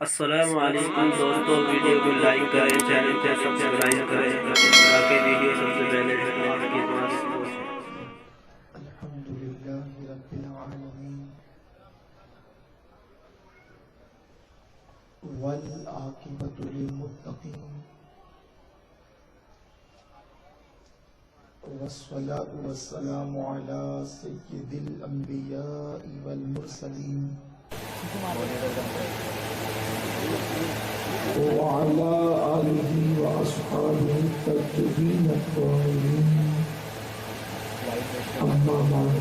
السلام علیکم دوستو، ویڈیو کو لائک کریں، چینل کو سبسکرائب کریں تاکہ ویڈیو سب سے پہلے آپ کے پاس پہنچے۔ الحمد للہ رب العالمین والعاقبۃ للمتقین والصلاة والسلام علی سید الانبیاء والمرسلین وعلى آلہ واصحابہ الطیبین الطاہرین، اما بعد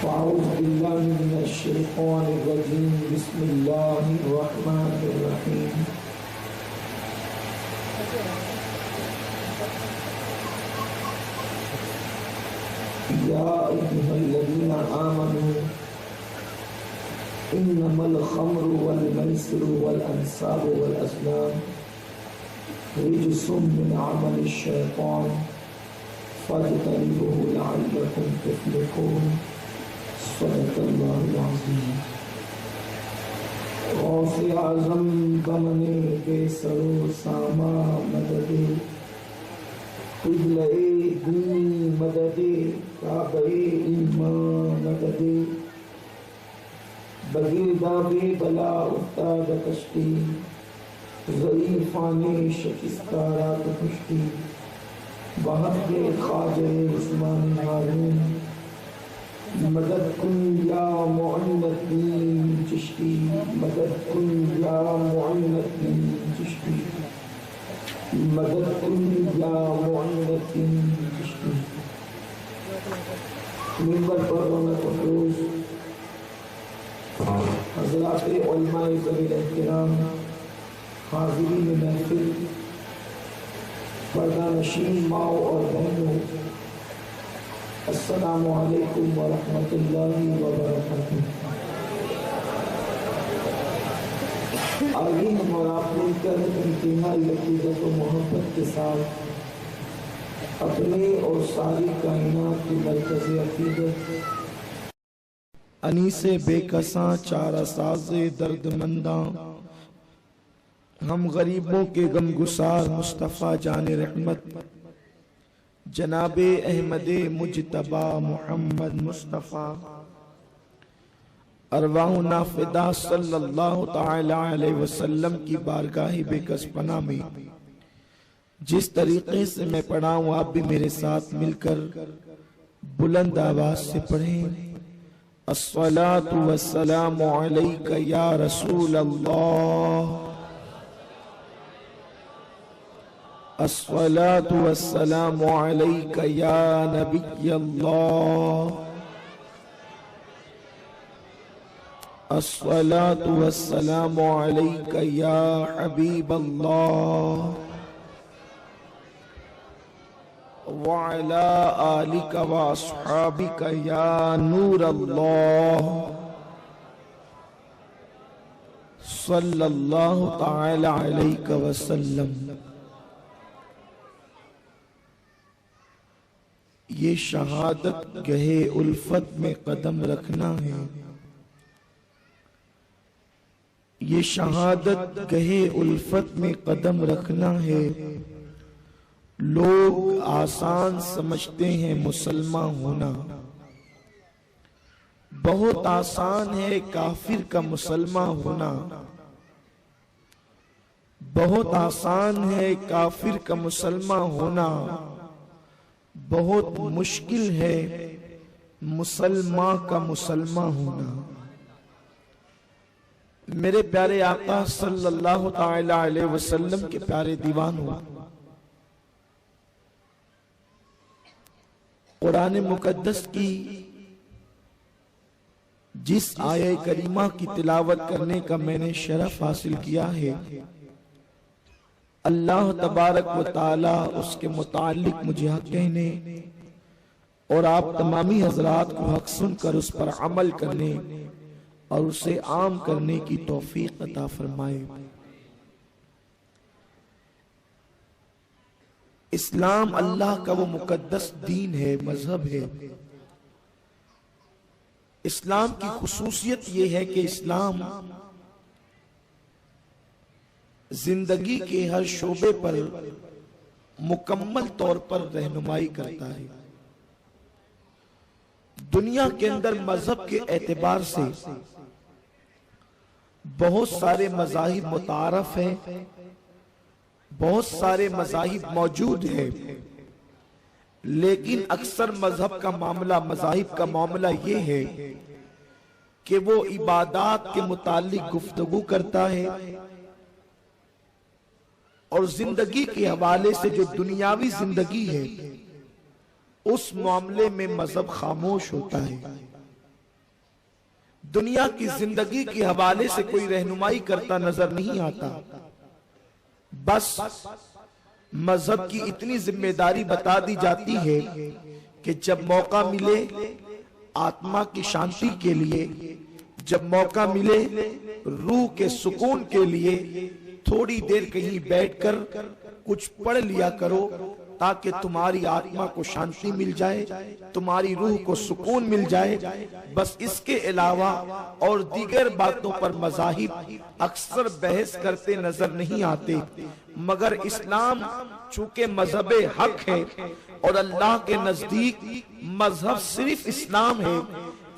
فاعوذ باللہ من الشیطان الرجیم، بسم اللہ الرحمن الرحیم۔ یا ایھا الذین آمنوا انما الخمر والمیسر والانصاب والازلام رجس من عمل الشیطان فاجتنبوه لعلکم تفلحون۔ صدق اللہ العظیم۔ غوث اعظم بمن بے سر و ساما مدد، قبلہ دین مدد، کعبہ ایمان مدد، بگیرداب بلا افتاد کشتی، ضعیفان شکستہ رات کشتی، بحق خواجہ عثمان ہارون، مدد کن یا معین الدین چشتی، مدد کن یا معین الدین چشتی، مدد کن یا معین الدین چشتی۔ منبر پر رونق افروز حضرات علماء ذوی الاحترام، حاضرین محفل، پردہ نشین ماؤں اور بہنوں، السلام علیکم ورحمۃ اللہ وبرکاتہ۔ آئیے ہم اور آپ مل کر انتہائی عقیدت و محبت کے ساتھ اپنے اور ساری کائنات کی مرکز عقیدت، انیس بے کساں چارہ ساز درد منداں، ہم غریبوں کے غم گسار مصطفیٰ جان رحمت جناب احمد مجتبی محمد مصطفیٰ ارواحنا فدا صلی اللہ تعالی علیہ وسلم کی بارگاہ بے کس پناہ میں جس طریقے سے میں پڑھا ہوں آپ بھی میرے ساتھ مل کر بلند آواز سے پڑھیں۔ الصلاة والسلام علیک یا رسول اللہ، الصلاة والسلام علیک یا نبی اللہ، الصلاة والسلام علیک یا حبیب اللہ، وعلی آلک واصحابک یا نور اللہ، صلی اللہ تعالی علیہ وسلم۔ یہ شہادت گہے الفت میں قدم رکھنا ہے، یہ شہادت گہے الفت میں قدم رکھنا ہے۔ لوگ آسان سمجھتے ہیں مسلمان ہونا، بہت آسان ہے کافر کا مسلمان ہونا، بہت آسان ہے کافر کا مسلمان ہونا، بہت مشکل ہے مسلمان کا مسلمان ہونا۔ میرے پیارے آقا صلی اللہ تعالی علیہ وسلم کے پیارے دیوان ہو، قرآن مقدس کی جس آیہ کریمہ کی تلاوت کرنے کا میں نے شرف حاصل کیا ہے، اللہ تبارک و تعالی اس کے متعلق مجھے حق کہنے اور آپ تمامی حضرات کو حق سن کر اس پر عمل کرنے اور اسے عام کرنے کی توفیق عطا فرمائے۔ اسلام اللہ کا وہ مقدس دین ہے، مذہب ہے اسلام کی خصوصیت یہ ہے کہ اسلام زندگی کے ہر شعبے پر مکمل طور پر رہنمائی کرتا ہے۔ دنیا کے اندر مذہب کے اعتبار سے بہت سارے مذاہب متعارف ہیں، بہت سارے مذاہب موجود ہیں، لیکن اکثر مذہب کا معاملہ، مذاہب کا معاملہ یہ ہے کہ وہ عبادات کے متعلق گفتگو کرتا ہے اور زندگی کے حوالے سے جو دنیاوی زندگی ہے اس معاملے میں مذہب خاموش ہوتا ہے۔ دنیا کی زندگی کے حوالے سے کوئی رہنمائی کرتا نظر نہیں آتا، بس مذہب کی اتنی ذمہ داری بتا دی جاتی ہے کہ جب موقع ملے آتما کی شانتی کے لیے، جب موقع ملے روح کے سکون کے لیے، تھوڑی دیر کہیں بیٹھ کر کچھ پڑھ لیا کرو تاکہ تمہاری آتما کو شانتی مل جائے، تمہاری روح کو سکون مل جائے۔ بس اس کے علاوہ اور دیگر باتوں پر مذاہب اکثر بحث کرتے نظر نہیں آتے، مگر اسلام چونکہ مذہب حق ہے اور اللہ کے نزدیک مذہب صرف اسلام ہے،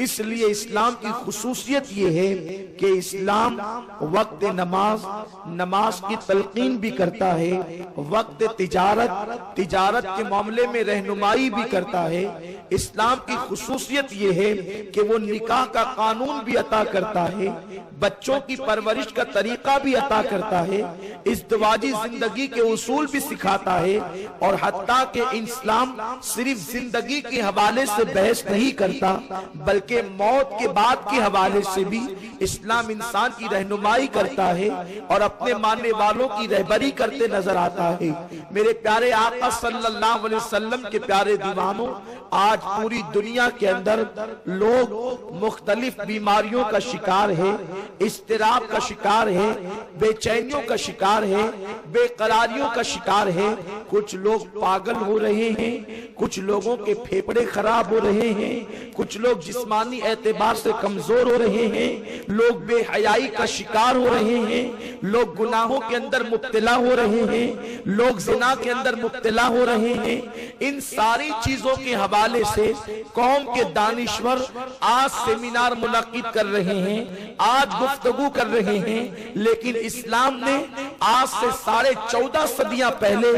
اس لیے اسلام کی خصوصیت یہ ہے کہ اسلام وقت نماز کی تلقین بھی کرتا ہے، وقت تجارت کے معاملے میں رہنمائی بھی کرتا ہے۔ اسلام کی خصوصیت یہ ہے کہ وہ نکاح کا قانون بھی عطا کرتا ہے، بچوں کی پرورش کا طریقہ بھی عطا کرتا ہے، ازدواجی زندگی کے اصول بھی سکھاتا ہے، اور حتیٰ کہ اسلام صرف زندگی کے حوالے سے بحث نہیں کرتا بلکہ موت کے بعد کے حوالے سے بھی اسلام انسان کی رہنمائی کرتا ہے اور اپنے ماننے والوں کی رہبری کرتے نظر آتا ہے۔ میرے پیارے آقا صلی اللہ علیہ وسلم کے پیارے دیوانوں، آج پوری دنیا کے اندر لوگ مختلف بیماریوں کا شکار ہے، اضطراب کا شکار ہے، بے چینیوں کا شکار ہے، بے قراریوں کا شکار ہے۔ کچھ لوگ پاگل ہو رہے ہیں، کچھ لوگوں کے پھیپھڑے خراب ہو رہے ہیں، کچھ لوگ جسمانی اعتبار سے کمزور ہو رہے ہیں، لوگ بے حیائی کا شکار ہو رہے ہیں، لوگ گناہوں کے اندر مبتلا ہو رہے ہیں، لوگ زنا کے اندر مبتلا ہو رہے ہیں۔ ان ساری چیزوں کے حوالے سے قوم کے دانشور آج سیمینار منعقد کر رہے ہیں، آج گفتگو کر رہے ہیں، لیکن اسلام نے آج سے 14.5 صدیاں پہلے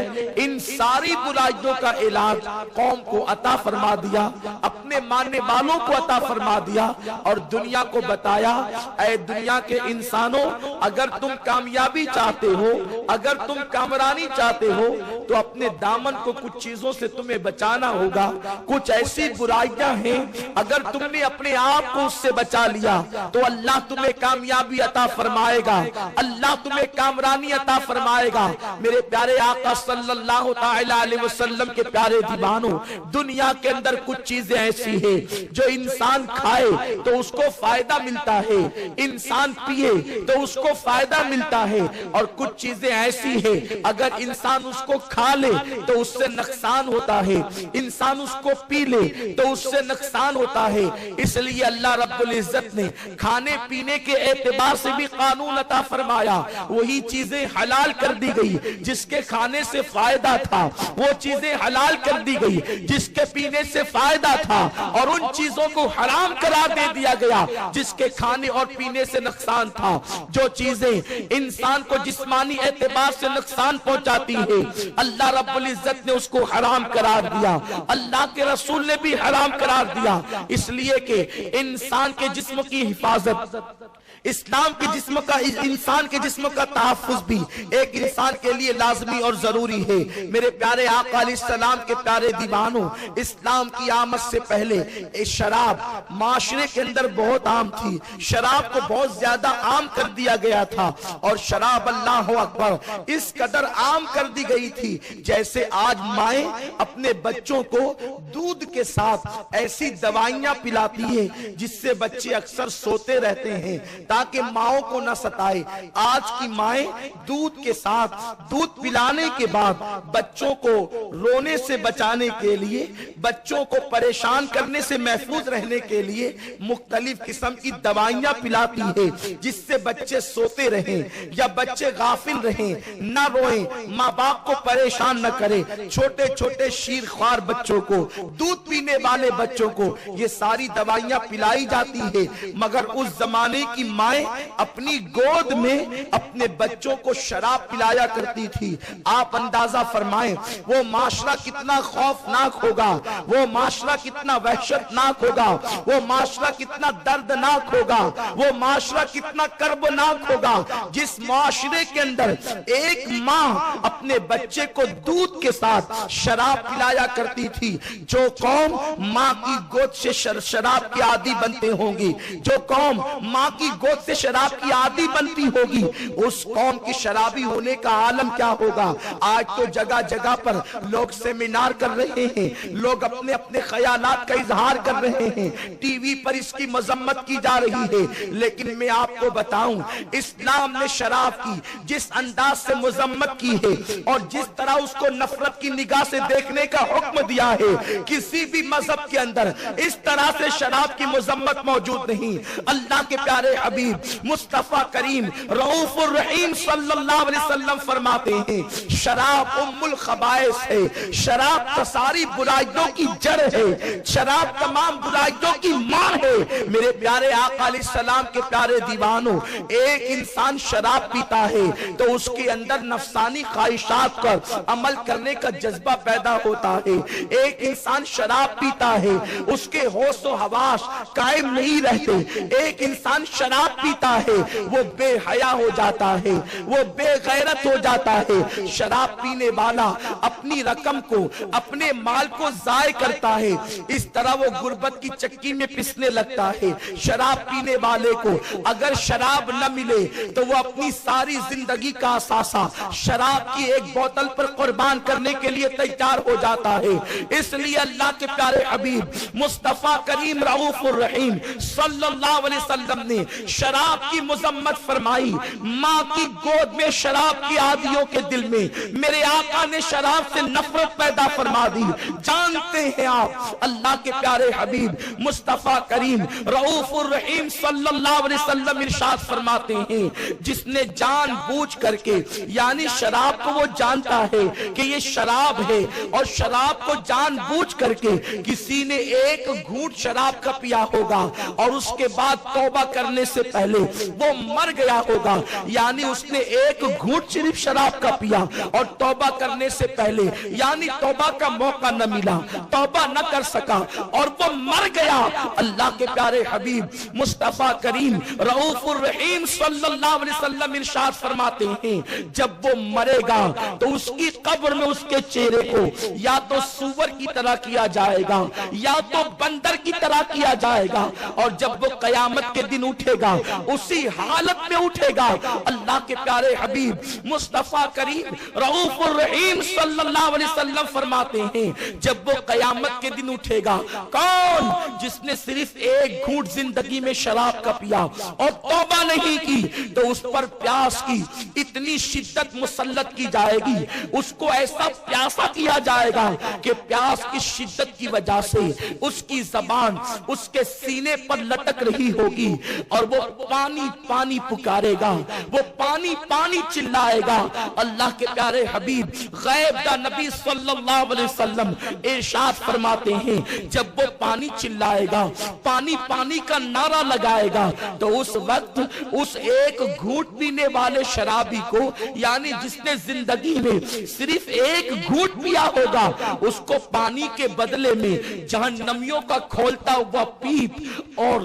ان ساری برائیوں کا علاج قوم کو عطا فرما دیا، اپنے ماننے والوں کو عطا فرما دیا اور دنیا کو بتایا، اے دنیا کے انسانوں، اگر تم کامیابی چاہتے ہو، اگر تم کامرانی چاہتے ہو تو اپنے دامن کو کچھ چیزوں سے تمہیں بچانا ہوگا۔ کچھ ایسی برائیاں ہیں، اگر تم نے اپنے آپ کو اس سے بچا لیا تو اللہ تمہیں کامیابی عطا فرمائے گا، اللہ تمہیں کامرانی عطا فرمائے گا۔ میرے پیارے آقا صلی اللہ علیہ وسلم کے پیارے دیوانوں، دنیا کے اندر کچھ چیزیں ایسی ہیں جو انسان کھائے تو اس کو فائدہ ملتا ہے، انسان پیے تو اس کو فائدہ ملتا ہے، اور کچھ چیزیں ایسی ہیں اگر انسان اس کو کھا لے تو اس سے نقصان ہوتا ہے، انسان اس کو پی لے تو اس سے نقصان ہوتا ہے۔ اس لیے اللہ رب العزت نے کھانے پینے کے اعتبار سے بھی قانون عطا فرمایا، وہی چیزیں حلال کر دی گئی جس کے کھانے سے فائدہ تھا، وہ چیزیں حلال کر دی گئی جس کے پینے سے فائدہ تھا، اور ان چیزوں کو حرام قرار دے دیا گیا جس کے کھانے اور پینے سے نقصان تھا۔ جو چیزیں انسان کو جسمانی اعتبار سے نقصان پہنچاتی ہے اللہ رب العزت نے اس کو حرام قرار دیا، اللہ کے رسول نے بھی حرام قرار دیا، اس لیے کہ انسان کے جسم کی حفاظت، اسلام کے جسم کا، انسان کے جسم کا تحفظ بھی ایک انسان کے لیے لازمی اور ضروری ہے۔ میرے پیارے آقا علیہ السلام کے پیارے دیوانوں، اسلام کی آمد سے پہلے شراب معاشرے کے اندر بہت عام تھی، شراب کو بہت زیادہ عام کر دیا گیا تھا، اور شراب اللہ اکبر اس قدر عام کر دی گئی تھی جیسے آج مائیں اپنے بچوں کو دودھ کے ساتھ ایسی دوائیاں پلاتی ہیں جس سے بچے اکثر سوتے رہتے ہیں تاکہ ماؤں کو نہ ستائے۔ آج کی مائیں دودھ کے ساتھ دودھ پلانے کے بعد بچوں کو رونے سے بچانے کے لیے، بچوں کو پریشان کرنے سے محفوظ رہنے کے لیے مختلف قسم کی دوائیاں پلاتی ہے جس سے بچے سوتے رہیں یا بچے غافل رہیں، نہ روئیں، ماں باپ کو پریشان نہ کرے، چھوٹے چھوٹے شیر خوار بچوں کو، دودھ پینے والے بچوں کو یہ ساری دوائیاں پلائی جاتی ہے۔ مگر اس زمانے کی مائیں اپنی گود میں اپنے بچوں کو شراب پلایا کرتی تھی۔ آپ اندازہ فرمائیں وہ معاشرہ کتنا خوفناک ہوگا، وہ معاشرہ کتنا وحشتناک ہوگا، وہ معاشرہ کتنا دردناک ہوگا، وہ معاشرہ کتنا کربناک ہوگا جس معاشرے کے اندر ایک ماں اپنے بچے کو دودھ کے ساتھ شراب پلایا کرتی تھی۔ جو قوم ماں کی گود سے شراب کی عادی بنتے ہوں گی، جو قوم ماں کی گود سے شراب کی عادی بنتی ہوگی، اس قوم کی شرابی ہونے کا عالم کیا ہوگا۔ آج تو جگہ جگہ پر لوگ سیمینار کر رہے ہیں، لوگ اپنے اپنے خیالات کا اظہار کر رہے ہیں، ٹی وی پر اس کی مذمت کی جا رہی ہے۔ لیکن میں آپ کو بتاؤں اسلام نے شراب کی جس انداز سے مذمت کی ہے اور جس طرح اس کو نفرت کی نگاہ سے دیکھنے کا حکم دیا ہے، کسی بھی مذہب کے اندر اس طرح سے شراب کی مذمت موجود نہیں۔ اللہ کے پیارے حبیب مصطفیٰ کریم رؤوف الرحیم صلی اللہ علیہ وسلم فرماتے ہیں شراب ام الخبائث ہے، شراب ساری برائیوں کی جڑ ہے، شراب تمام برائیوں کی ماں ہے۔ میرے پیارے آقا علیہ السلام کے پیارے دیوانوں، ایک انسان شراب پیتا ہے تو اس کے اندر نفسانی خواہشات پر عمل کرنے کا جذبہ پیدا ہوتا ہے۔ ایک انسان شراب پیتا ہے اس کے ہوش و حواس قائم نہیں رہتے۔ ایک انسان شراب پیتا ہے وہ بے حیا ہو جاتا ہے، وہ بے غیرت ہو جاتا ہے۔ شراب پینے والا اپنی رقم کو، اپنے مال کو ضائع کرتا ہے، اس طرح وہ غربت کی چکی میں پسنے لگتا ہے۔ شراب پینے والے کو اگر شراب نہ ملے تو وہ اپنی ساری زندگی کا اثاثہ شراب کی ایک بوتل پر قربان کرنے کے لیے تیار ہو جاتا ہے۔ اس لیے اللہ کے پیارے حبیب مصطفیٰ کریم رؤوف الرحیم صلی اللہ علیہ وسلم نے شراب کی مذمت فرمائی۔ ماں کی گود میں شراب کی عادیوں کے دل میں میرے آقا نے شراب سے نفرت پیدا فرما دی۔ جانتے ہیں آپ اللہ کے پیارے حبیب مصطفیٰ کریم رؤوف الرحیم صلی اللہ علیہ وسلم ارشاد فرماتے ہیں جس نے جان بوجھ کر کے، یعنی شراب کو وہ جانتا ہے کہ یہ شراب ہے اور شراب کو جان بوجھ کر کے کسی نے ایک گھونٹ شراب کا پیا ہوگا اور اس کے بعد توبہ کرنے سے پہلے وہ مر گیا ہوگا، یعنی اس نے ایک گھونٹ صرف شراب کا پیا اور توبہ کرنے سے پہلے یعنی توبہ کا موقع نہ ملا، توبہ نہ کر سکا اور وہ مر گیا۔ اللہ کے پیارے حبیب مصطفیٰ کریم رؤوف الرحیم صلی اللہ علیہ وسلم ارشاد فرماتے ہیں جب وہ مرے گا تو اس کی قبر میں اس کے چہرے کو یا تو سور کی طرح کیا جائے گا یا تو بندر کی طرح کیا جائے گا، اور جب وہ قیامت کے دن اٹھے گا اسی حالت میں اٹھے گا۔ اللہ کے پیارے حبیب مصطفیٰ کریم رؤوف الرحیم صلی اللہ علیہ وسلم فرماتے ہیں جب وہ قیامت کے دن اٹھے گا، کون؟ جس نے صرف ایک گھونٹ زندگی میں شراب کا پیا اور توبہ نہیں کی تو اس پر پیاس کی اتنی شدت مسلط کی جائے گی، اس کو ایسا پیاسا کیا جائے گا کہ پیاس کی شدت کی وجہ سے اس کی زبان اس کے سینے پر لٹک رہی ہوگی اور وہ پانی پانی پکارے گا، وہ پانی پانی چلائے گا۔ اللہ کے پیارے حبیب غیب دا نبی صلی اللہ علیہ وسلم ارشاد فرماتے ہیں جب وہ پانی چلائے گا، پانی پانی کا نعرہ لگائے گا تو اس وقت اس ایک گھونٹ پینے والے شرابی کو، یعنی جس نے زندگی میں صرف ایک گھونٹ پیا ہوگا، اس کو پانی کے بدلے میں جہنمیوں کا کھولتا ہوا پیپ اور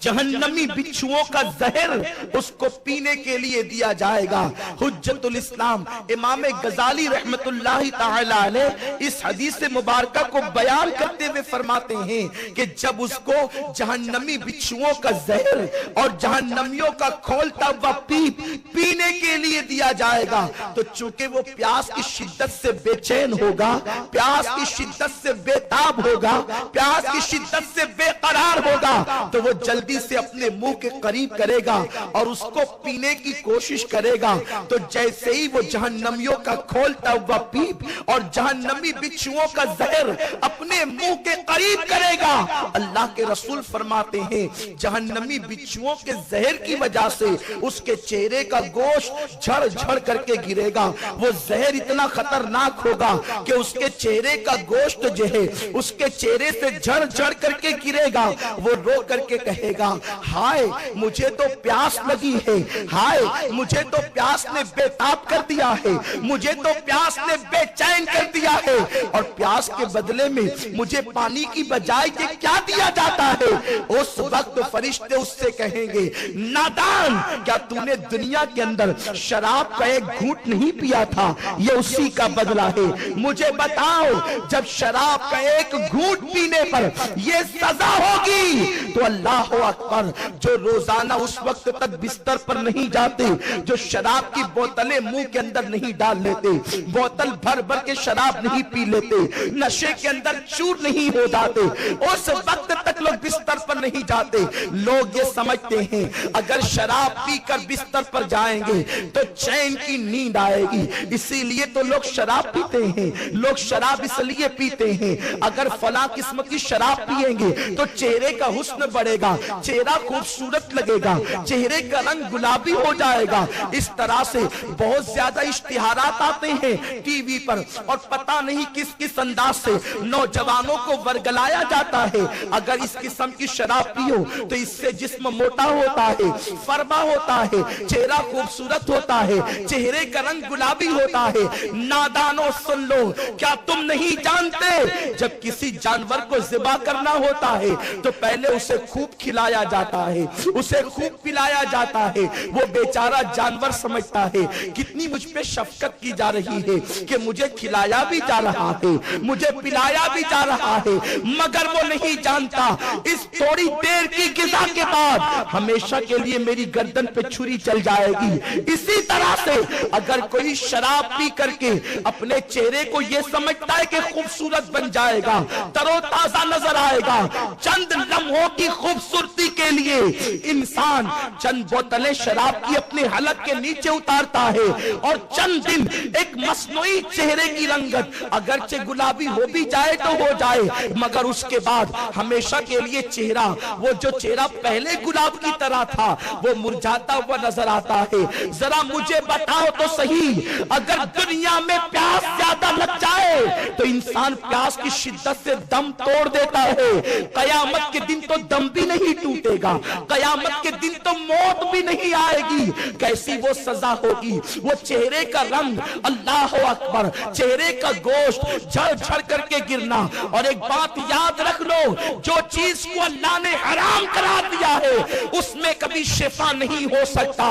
جہنمی بچھوؤں کا زہر اس کو پینے کے لیے دیا جائے گا۔ حجت الاسلام امام غزالی رحمت اللہ تعالی علیہ اس حدیث مبارکہ کو بیان کرتے ہوئے فرماتے ہیں کہ جب اس کو جہنمی بچھوؤں کا زہر اور جہنمیوں کا کھولتا ہوا پیپ پینے کے لیے دیا جائے گا تو چونکہ وہ پیاس کی شدت سے بے چین ہوگا، پیاس کی شدت سے بے تاب ہوگا، پیاس کی شدت سے بے قرار ہوگا تو وہ جلدی سے اپنے منہ کے قریب کرے گا اور اس کو پینے کی کوشش کرے گا تو جیسے ہی وہ جہنمیوں کا کھولتا ہوا پیپ اور جہنمی بچھوؤں کا زہر اپنے منہ کے قریب کرے گا، اللہ کے رسول فرماتے ہیں جہنمی بچھوؤں کے زہر کی وجہ سے اس کے چہرے کا گوشت جھڑ جھڑ کر کے گرے گا۔ وہ زہر اتنا خطرناک ہوگا کہ اس کے چہرے کا گوشت جو ہے اس کے چہرے سے جھڑ جھڑ کر کے گرے گا۔ وہ رو کر کے کہے گا ہائے مجھے تو پیاس لگی ہے، ہائے مجھے تو پیاس نے بے تاب کر دیا ہے، مجھے تو پیاس نے بے چین کر دیا ہے، اور پیاس کے بدلے میں مجھے پانی کی بجائے یہ کیا دیا جاتا ہے؟ اس وقت فرشتے اس سے کہیں گے نادان، کیا تو نے دنیا کے اندر شراب کا ایک گھونٹ نہیں پیا تھا؟ یہ اسی کا بدلہ ہے۔ مجھے بتاؤ جب شراب کا ایک گھونٹ پینے پر یہ سزا ہوگی تو اللہ اکبر، جو روزانہ اس وقت تک بستر پر نہیں جاتے، جو شراب کی بوتلیں منہ کے اندر نہیں ڈال لیتے، بوتل بھر بھر کے شراب نہیں پی لیتے، نشے کے اندر چور نہیں ہو جاتے، اس وقت تک لوگ بستر پر نہیں جاتے، لوگ یہ سمجھتے ہیں اگر شراب پی کر بستر پر جائیں گے تو چین کی نیند آئے گی، اسی لیے تو لوگ شراب پیتے ہیں۔ لوگ شراب اس لیے پیتے ہیں اگر فلاں قسم کی شراب پیئیں گے تو چہرے کا حسن بڑھے گا، چہرہ خوبصورت لگے گا، چہرے کا رنگ گلابی ہو جائے گا۔ اس طرح سے بہت زیادہ اشتہارات آتے ہیں ٹی وی پر اور پتہ نہیں کس کس انداز سے نوجوانوں کو ورگلایا جاتا ہے اگر اس قسم کی شراب پیو تو اس سے جسم موٹا ہوتا ہے، فربا ہوتا ہے، چہرہ خوبصورت ہوتا ہے، چہرے کا رنگ گلابی ہوتا ہے۔ نادانوں سن لو، کیا تم نہیں جانتے جب کسی جانور کو ذبح کرنا ہوتا ہے تو پہلے اسے خوب کھلایا جاتا ہے، اسے خوب پلایا جاتا ہے۔ وہ بیچارہ جانور سمجھتا ہے کتنی مجھ پہ شفقت کی جا رہی ہے کہ مجھے کھلایا بھی جا رہا ہے، مجھے پلایا بھی جا رہا ہے، مگر وہ نہیں جانتا اس تھوڑی دیر کی غذا کے بعد ہمیشہ کے لیے میری گردن پہ چھری چل جائے گی۔ اسی طرح سے اگر کوئی شراب پی کر کے اپنے چہرے کو یہ سمجھتا ہے کہ خوبصورت بن جائے گا، ترو تازہ نظر آئے گا، چند لمحوں کی خوبصورتی کے لیے انسان چند بوتلیں شراب کی اپنے حلق کے نیچے اتارتا ہے اور چند دن ایک مصنوعی چہرے کی رنگت اگرچہ گلابی ہو بھی جائے تو ہو جائے، مگر اس کے بعد ہمیشہ کے لیے چہرہ، وہ جو چہرہ پہلے گلاب کی طرح تھا، وہ مرجھاتا ہوا نظر آتا ہے۔ ذرا مجھے بتاؤ تو صحیح، اگر دنیا میں پیاس زیادہ لگ جائے تو انسان پیاس کی شدت سے دم توڑ دیتا ہے، قیامت کے دن تو دم بھی نہیں ٹوٹے گا، قیامت کے دن تو موت بھی نہیں آئے گی۔ کیسی وہ سزا ہوگی؟ وہ چہرے کا رنگ، اللہ اکبر، چہرے کا گوشت جھڑ جھڑ کر کے گرنا۔ اور ایک بات یاد رکھ لو، جو چیز کو اللہ نے حرام قرار دیا ہے اس میں کبھی شفا نہیں ہو سکتا،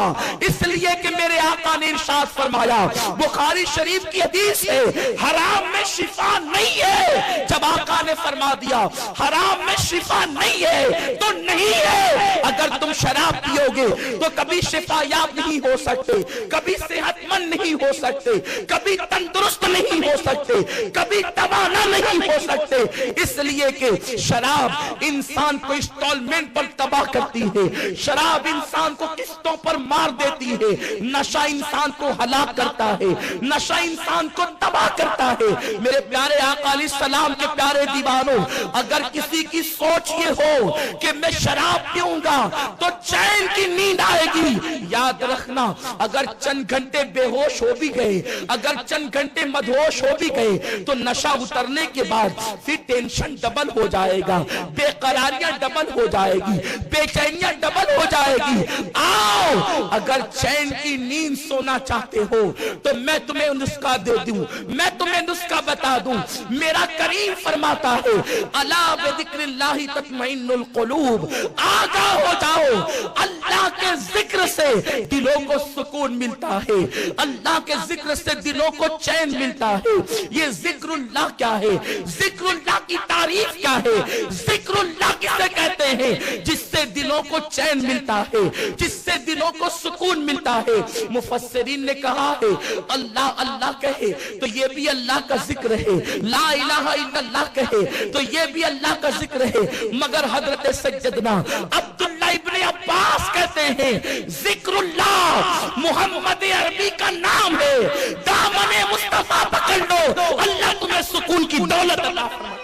اس لیے کہ میرے آقا نے ارشاد فرمایا، بخاری شریف کی حدیث ہے، حرام میں شفا نہیں ہے۔ جب آقا نے فرما دیا حرام میں شفا نہیں ہے تو نہیں ہے۔ اگر تم شراب پیو گے تو کبھی شفا یاب نہیں ہو سکتے، کبھی صحت مند نہیں ہو سکتے، کبھی تندرست نہیں ہو سکتے، کبھی توانا نہیں ہو سکتے، اس لیے کہ شراب انسان کو انسٹالمنٹ پر تباہ کرتی ہے، شراب انسان کو قسطوں پر مار دیتی ہے، نشہ انسان کو ہلاک کرتا ہے، نشہ انسان کو تباہ کرتا ہے۔ میرے پیارے آقا علیہ السلام کے پیارے دیوانوں، اگر کسی کی سوچ یہ ہو کہ میں شراب پیوں گا تو چین کی نیند آئے گی، یاد رکھنا اگر چند گھنٹے بے ہوش ہو بھی گئے، اگر چند گھنٹے مدہوش ہو بھی گئے تو نشہ اترنے کے بعد پھر ٹینشن ڈبل ہو جائے گا، بے قراریاں ڈبل ہو جائے گی، بے چینیاں ڈبل ہو جائے گی۔ آؤ اگر چین کی نیند سونا چاہتے ہو تو میں تمہیں نسخہ دے دوں، میں تمہیں نسخہ بتا دوں۔ میرا کریم فرماتا ہے الا بذکر اللہ تطمئن القلوب، آگاہ ہو جاؤ، اللہ کے ذکر ذکر سے دلوں کو سکون ملتا ہے، اللہ کے ذکر سے دلوں کو چین ملتا ہے۔ یہ ذکر اللہ کیا ہے؟ ذکر اللہ کی تعریف کیا ہے؟ ذکر اللہ کسے کہتے ہیں؟ جس سے دلوں کو چین ملتا ہے، جس سے دلوں کو سکون ملتا ہے۔ مفسرین نے کہا ہے اللہ اللہ کہے تو یہ بھی اللہ کا ذکر ہے، لا الہ الا اللہ کہے تو یہ بھی اللہ کا ذکر ہے، مگر حضرت سیدنا عبداللہ ابن عباس کہتے ہیں ذکر اللہ محمد عربی کا نام ہے، دامن مصطفیٰ پکڑ لو اللہ تمہیں سکون کی دولت عطا فرمائے۔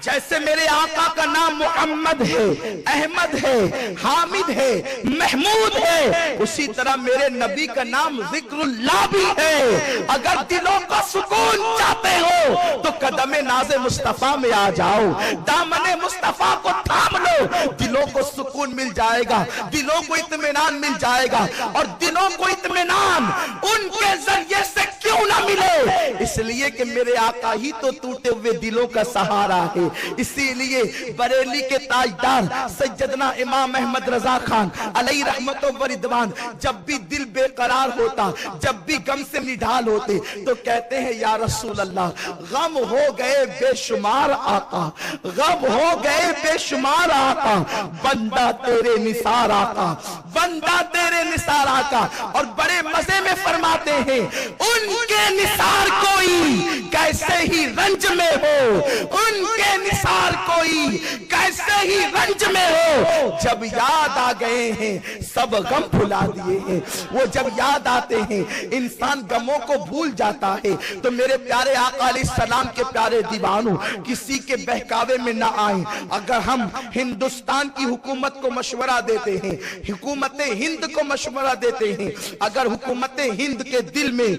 جیسے میرے آقا کا نام محمد ہے، احمد ہے، حامد ہے، محمود ہے، اسی طرح میرے نبی کا نام ذکر اللہ بھی ہے۔ اگر دلوں کا سکون چاہتے ہو تو قدم ناز مصطفیٰ میں آ جاؤ، دامن مصطفیٰ کو تھام لو، دلوں کو سکون مل جائے گا، دلوں کو اطمینان مل جائے گا۔ اور دلوں کو اطمینان ان کے ذریعے سے کیوں نہ ملے؟ اس لیے کہ میرے آقا ہی تو ٹوٹے ہوئے دلوں کا سہارا ہے۔ اسی لیے بریلی کے تاجدار سیدنا امام احمد رضا خان علیہ رحمت و رضوان جب بھی دل بے قرار ہوتا، جب بھی غم سے نڈھال ہوتے تو کہتے ہیں یا رسول اللہ غم ہو گئے بے شمار آقا، غم ہو گئے بے شمار آقا، بندہ تیرے نثار آقا، بندہ تیرے نثار آقا۔ اور بڑے مزے میں فرماتے ہیں ان کے نثار کوئی کیسے ہی رنج میں ہو، ان کے نثار کوئی کیسے ہی رنج میں ہو، جب یاد آ گئے ہیں سب غم بھلا دیے ہیں۔ وہ جب یاد آتے ہیں انسان غموں کو بھول جاتا ہے۔ تو میرے پیارے آقا علیہ السلام کے پیارے دیوانوں کسی کے بہکاوے میں نہ آئیں۔ اگر ہم ہندوستان کی حکومت کو مشورہ دیتے ہیں، حکومت ہند کو مشورہ دیتے ہیں، اگر حکومت ہند کے دل میں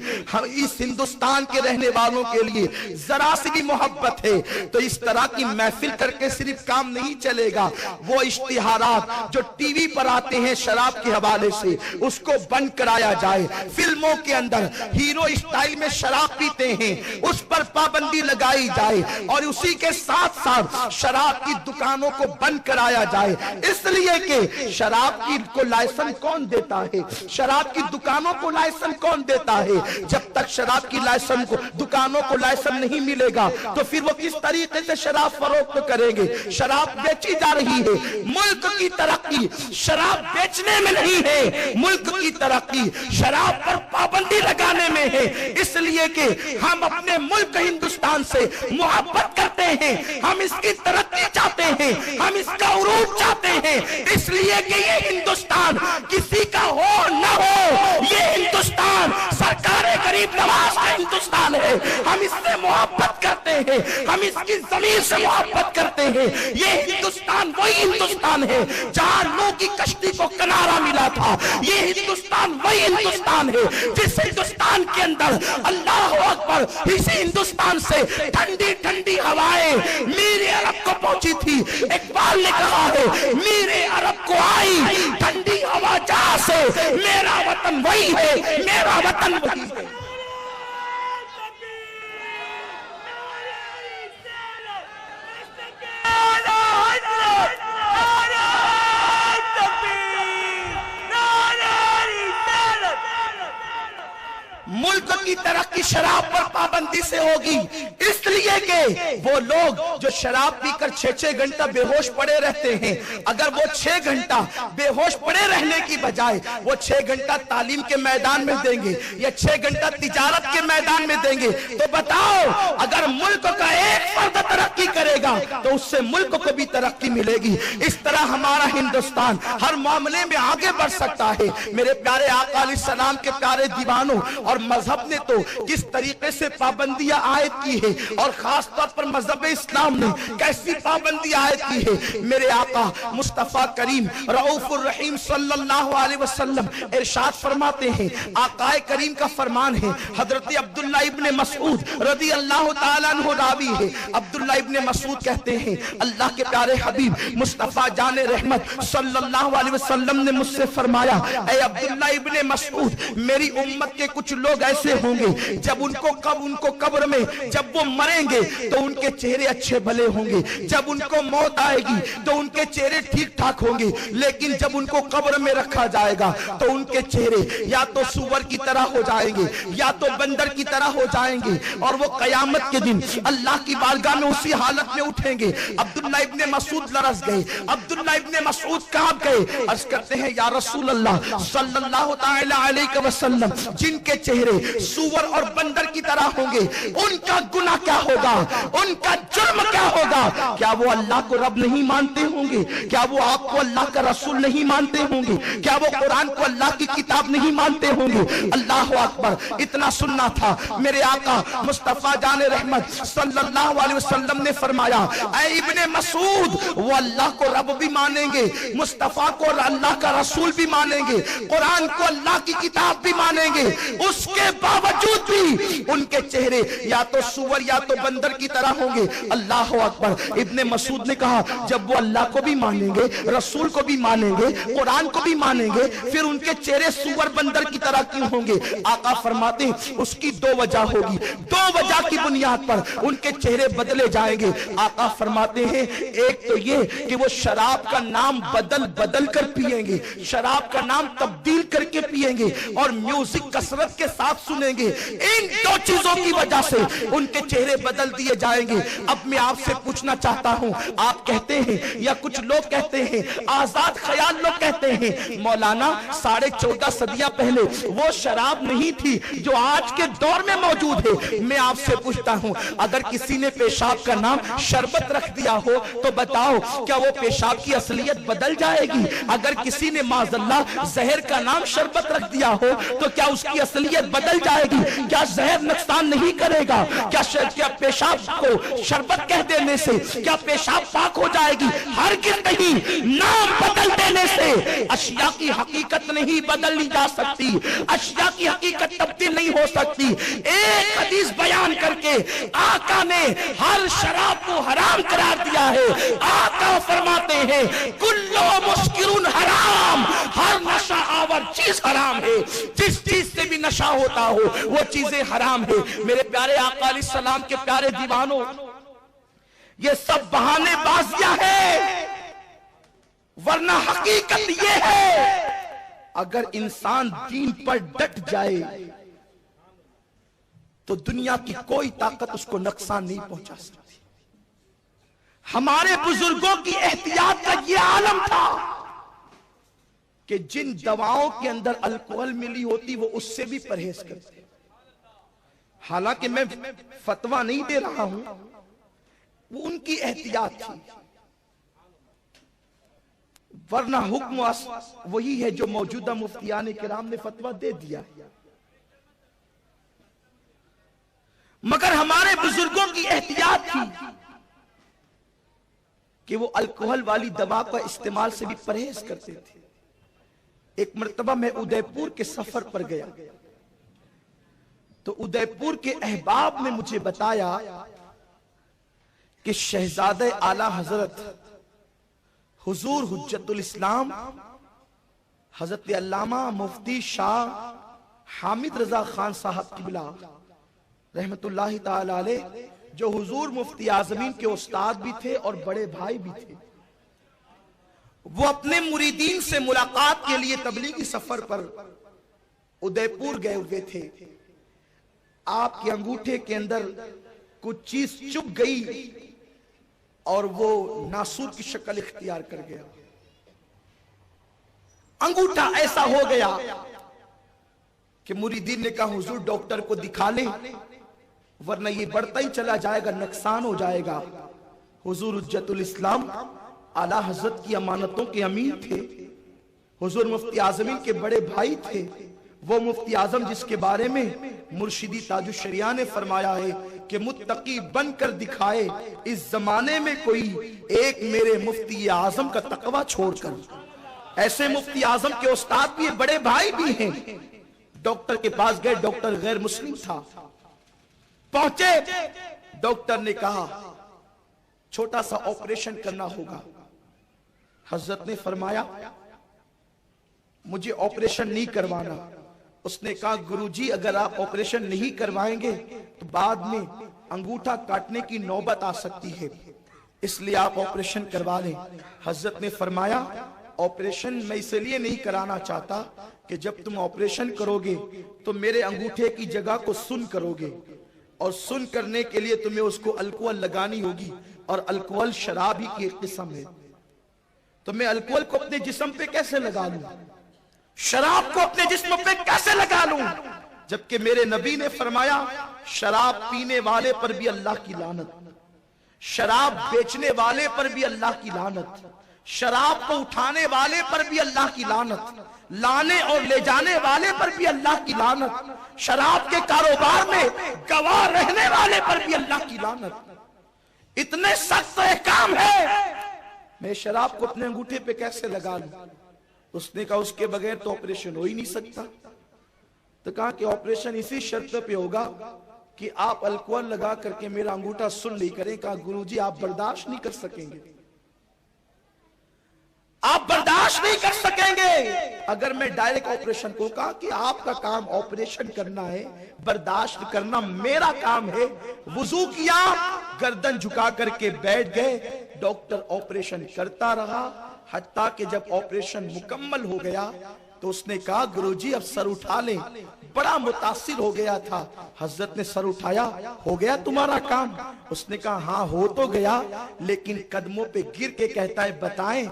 اس ہندوستان کے رہنے والوں کے لیے ذرا سی بھی محبت ہے تو اس طرح کی محفل کر کے صرف کام نہیں چلے گا۔ وہ اشتہارات جو ٹی وی پر آتے ہیں شراب کے حوالے سے اس کو بند کرایا جائے، فلموں کے اندر ہیرو اسٹائل میں شراب پیتے ہیں اس پر پابندی لگائی جائے، اور اسی کے ساتھ ساتھ شراب کی دکانوں کو بند کرایا جائے۔ اس لیے کہ شراب کی کو لائسنس کون دیتا ہے؟ شراب کی دکانوں کو لائسنس کون دیتا ہے؟ جب تک شراب کی لائسنس کو دکانوں کو لائسنس نہیں ملے گا تو پھر وہ کس طریقے سے شراب فروخت کریں گے؟ شراب بیچی جا رہی ہے۔ ملک کی ترقی شراب بیچنے میں نہیں ہے، ملک کی ترقی شراب پر پابندی لگانے میں ہے۔ اس لیے کہ ہم اپنے ملک ہندوستان سے محبت کرتے ہیں، ہم اس کی ترقی چاہتے ہیں، ہم اس کا عروج چاہتے ہیں۔ اس لیے کہ یہ ہندوستان کسی کا ہو نہ ہو، یہ ہندوستان سرکار غریب نواز کا ہندوستان ہے۔ ہم اس سے محبت کرتے ہیں، ہم اس کی زمین سے محبت کرتے ہیں۔ یہ ہندوستان وہی ہندوستان ہے جہاں نوح کی کشتی کو کنارہ ملا تھا۔ یہ ہندوستان وہی ہندوستان ہے جس ہندوستان کے اندر اللہ اکبر، اسی ہندوستان سے ٹھنڈی ٹھنڈی ہوائیں میرے عرب کو پہنچی تھی۔ اقبال نے کہا ہے میرے عرب کو آئی ٹھنڈی ہوا جہاں سے، میرا وطن وہی ہے، میرا وطن وہی ہے۔ ملک کی ترقی شراب پر پابندی سے ہوگی، اس لیے کہ وہ لوگ جو شراب پی کر 6 گھنٹہ بے ہوش پڑے رہتے ہیں، اگر وہ 6 گھنٹہ بے ہوش پڑے رہنے کی بجائے وہ 6 گھنٹہ تعلیم کے میدان میں دیں گے یا 6 گھنٹہ تجارت کے میدان میں دیں گے تو بتاؤ اگر ملک کا ایک فرد ترقی کرے گا تو اس سے ملک کو بھی ترقی ملے گی۔ اس طرح ہمارا ہندوستان ہر معاملے میں آگے بڑھ سکتا ہے۔ میرے پیارے آقا علیہ السلام کے پیارے دیوانوں اور مذہب نے تو کس طریقے سے پابندیاں عائد کی ہے اور خاص طور پر مذہب اسلام نے کیسی پابندی عائد کی ہے۔ میرے آقا مصطفیٰ کریم رؤوف الرحیم صلی اللہ علیہ وسلم ارشاد فرماتے ہیں، آقا کریم کا فرمان ہے، حضرت عبداللہ ابن مسعود رضی اللہ تعالیٰ عنہ راوی ہے، عبداللہ ابن مسعود کہتے ہیں اللہ کے پیارے حبیب مصطفیٰ جان رحمت صلی اللہ علیہ وسلم نے مجھ سے فرمایا، اے عبداللہ ابن مسعود، میری امت کے کچھ لوگ ایسے ہوں گے جب ان کو قبر میں جب وہ مریں گے تو ان کے چہرے اچھے بھلے ہوں گے، جب ان کو موت آئے گی تو ان کے چہرے ٹھیک ٹھاک ہوں گے، لیکن جب ان کو قبر میں رکھا جائے گا تو ان کے چہرے یا تو سور کی طرح ہو جائیں گے یا تو بندر کی طرح ہو جائیں گے، اور وہ قیامت کے دن اللہ کی بارگاہ میں اسی حالت میں اٹھیں گے۔ عبداللہ ابن مسعود لرز گئے، عبداللہ ابن مسعود کہاں گئے؟ عرض کرتے ہیں یا رسول اللہ صلی اللہ تعالی علیہ وسلم، جن کے چہرے سور اور بندر کی طرح ہوں گے ان کا گناہ کیا ہوگا، ان کا جرم کیا ہوگا؟ کیا وہ اللہ کو رب نہیں مانتے ہوں گے؟ کیا وہ آپ کو اللہ کا رسول نہیں مانتے ہوں گے؟ کیا وہ قرآن کو اللہ کی کتاب نہیں مانتے ہوں گے؟ اللہ اکبر! اتنا سننا تھا، میرے آقا مصطفیٰ جان رحمت صلی اللہ علیہ وسلم نے فرمایا، اے ابن مسعود، وہ اللہ کو رب بھی مانیں گے، مصطفیٰ کو اللہ کا رسول بھی مانیں گے، قرآن کو اللہ کی کتاب بھی مانیں گے، اس کے باوجود بھی ان کے چہرے یا تو سور یا تو بندر کی طرح ہوں گے۔ اللہ اکبر! ابن مسعود نے کہا جب وہ اللہ کو بھی مانیں گے، رسول کو بھی مانیں گے، قرآن کو بھی مانیں گے، پھر ان کے چہرے سور بندر کی طرح کیوں ہوں گے؟ آقا فرماتے ہیں اس کی دو وجہ ہوگی، دو وجہ کی بنیاد پر ان کے چہرے بدلے جائیں گے۔ آقا فرماتے ہیں ایک تو یہ کہ وہ شراب کا نام بدل کر پیئیں گے، شراب کا نام تبدیل کر کے پیئیں گے، اور میوزک کثرت کے ساتھ سنیں گے۔ ان دو چیزوں کی وجہ سے ان کے چہرے بدل دیے جائیں گے۔ اب میں آپ سے پوچھنا چاہتا ہوں، آپ کہتے ہیں یا کچھ لوگ کہتے ہیں، آزاد خیال لوگ کہتے ہیں، مولانا 14.5 صدیاں پہلے وہ شراب نہیں تھی جو آج کے دور میں موجود ہے۔ میں آپ سے پوچھتا ہوں، اگر کسی نے پیشاب کا نام شربت رکھ دیا ہو تو بتاؤ کیا وہ پیشاب کی اصلیت بدل جائے گی؟ اگر کسی نے معاذ اللہ زہر کا نام شربت رکھ دیا ہو تو کیا اس کی اصلیت بدل جائے گی؟ کیا زہر نقصان نہیں کرے گا؟ کیا پیشاب کو شربت کہہ دینے سے کیا پیشاب پاک ہو جائے گی؟ ہرگز نہیں۔ نام بدل دینے سے اشیاء کی حقیقت نہیں بدلی جا سکتی، اشیاء کی حقیقت تبدیل نہیں ہو سکتی۔ ایک حدیث بیان کر کے آقا نے ہر شراب کو حرام قرار دیا ہے۔ آقا فرماتے ہیں کلو مسکرون حرام، ہر نشہ آور چیز حرام ہے، جس چیز سے بھی نشہ ہوتا ہو وہ چیزیں حرام ہے۔ میرے پیارے آقا علیہ السلام کے پیارے دیوانوں، یہ سب بہانے بازیاں ہیں، ورنہ حقیقت یہ ہے اگر انسان دین پر ڈٹ جائے تو دنیا کی کوئی طاقت اس کو نقصان نہیں پہنچا سکتی۔ ہمارے بزرگوں کی احتیاط کا یہ عالم تھا کہ جن دواؤں کے اندر الکوہل ملی ہوتی وہ اس سے بھی پرہیز کرتے۔ حالانکہ میں فتویٰ نہیں دے رہا ہوں، وہ ان کی احتیاط تھی، ورنہ حکم وہی ہے جو موجودہ مفتیان کرام نے فتویٰ دے دیا۔ مگر ہمارے بزرگوں کی احتیاط تھی کہ وہ الکوہل والی دوا کا استعمال سے بھی پرہیز کرتے تھے۔ ایک مرتبہ میں ادے پور کے سفر پر گیا تو ادے پور کے احباب نے مجھے بتایا کہ شہزادہ اعلی حضرت حضور حجت الاسلام حضرت علامہ مفتی شاہ حامد رضا خان صاحب قبلہ رحمت اللہ تعالی علیہ، جو حضور مفتی اعظمین کے استاد بھی تھے اور بڑے بھائی بھی تھے، وہ اپنے مریدین سے ملاقات کے لیے تبلیغی سفر پر ادے پور گئے ہوئے تھے۔ آپ کے انگوٹھے کے اندر کچھ چیز چپ گئی اور وہ ناسور کی شکل اختیار کر گیا۔ انگوٹھا ایسا ہو گیا کہ مریدین نے کہا حضور ڈاکٹر کو دکھا لیں ورنہ یہ بڑھتا ہی چلا جائے گا، نقصان ہو جائے گا۔ حضور حجت الاسلام اعلیٰ حضرت کی امانتوں کے امین تھے، حضور مفتی اعظمین کے بڑے بھائی تھے، وہ مفتی اعظم جس کے بارے میں مرشدی تاج الشریعہ نے فرمایا ہے کہ متقی بن کر دکھائے اس زمانے میں کوئی ایک میرے مفتی اعظم کا تقوی چھوڑ کر. ایسے مفتی اعظم کے استاد بھی بڑے بھائی بھی ہیں. ڈاکٹر کے پاس گئے, ڈاکٹر غیر مسلم تھا. پہنچے, ڈاکٹر نے کہا چھوٹا سا آپریشن کرنا ہوگا. حضرت نے فرمایا مجھے آپریشن نہیں کروانا. اس نے کہا گروجی اگر آپ آپریشن نہیں کروائیں گے تو بعد میں انگوٹھا کاٹنے کی نوبت آ سکتی ہے, اس لیے آپ آپریشن کروا لیں. حضرت نے فرمایا آپریشن میں اس لیے نہیں کرانا چاہتا کہ جب تم آپریشن کرو گے تو میرے انگوٹھے کی جگہ کو سن کرو گے, اور سن کرنے کے لیے تمہیں اس کو الکوہل لگانی ہوگی, اور الکوہل شراب ہی کی ایک قسم ہے. تو میں الکوہل کو اپنے جسم پہ کیسے لگا لوں, شراب کو اپنے جسم پہ کیسے لگا لوں, جبکہ میرے نبی نے فرمایا شراب پینے والے پر بھی اللہ کی لعنت, شراب بیچنے والے پر بھی اللہ کی لعنت, شراب کو اٹھانے والے پر بھی اللہ کی لعنت, لانے اور لے جانے والے پر بھی اللہ کی لعنت, شراب کے کاروبار میں گواہ رہنے والے پر بھی اللہ کی لعنت. اتنے سخت احکام ہے, میں شراب کو اپنے انگوٹھے پہ کیسے لگا لوں. اس نے کہا اس کے بغیر تو آپریشن ہو ہی نہیں سکتا. تو کہا کہ آپریشن اسی شرط پہ ہوگا کہ آپ الکوہل لگا کر کے میرا انگوٹھا سن نہیں کریں. کہا گروجی آپ برداشت نہیں کر سکیں گے, آپ برداشت نہیں کر سکیں گے اگر میں ڈائریکٹ آپریشن کو. کہا کہ آپ کا کام آپریشن کرنا ہے, برداشت کرنا میرا کام ہے. وضو کیا, گردن جھکا کر کے بیٹھ گئے. ڈاکٹر آپریشن کرتا رہا حتیٰ کہ جب آپریشن مکمل ہو گیا تو اس نے کہا گروجی اب سر اٹھا لیں. بڑا متاثر ہو گیا تھا. حضرت نے سر اٹھایا, ہو گیا تمہارا کام. اس نے کہا ہاں ہو تو گیا, لیکن قدموں پہ گر کے کہتا ہے بتائیں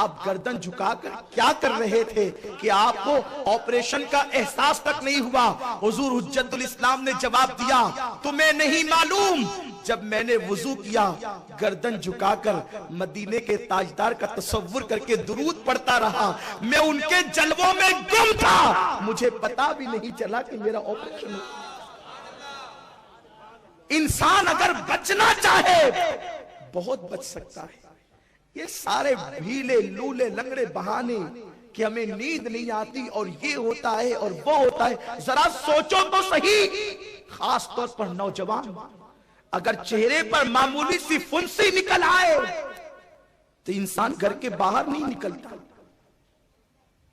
آپ گردن جھکا کر کیا کر رہے تھے کہ آپ کو آپریشن کا احساس تک نہیں ہوا. حضور حجت الاسلام نے جواب دیا تمہیں نہیں معلوم, جب میں نے وضو کیا گردن جھکا کر مدینے کے تاجدار کا تصور کر کے درود پڑھتا رہا, میں ان کے جلووں میں گم تھا, مجھے پتا بھی نہیں چلا کہ میرا آپریشن ہو. انسان اگر بچنا چاہے بہت بچ سکتا ہے. یہ سارے بھیلے لولے لنگڑے بہانے کہ ہمیں نیند نہیں آتی اور یہ ہوتا ہے اور وہ ہوتا ہے, ذرا سوچو تو صحیح. خاص طور پر نوجوان, اگر چہرے پر معمولی سی فنسی نکل آئے تو انسان گھر کے باہر نہیں نکلتا.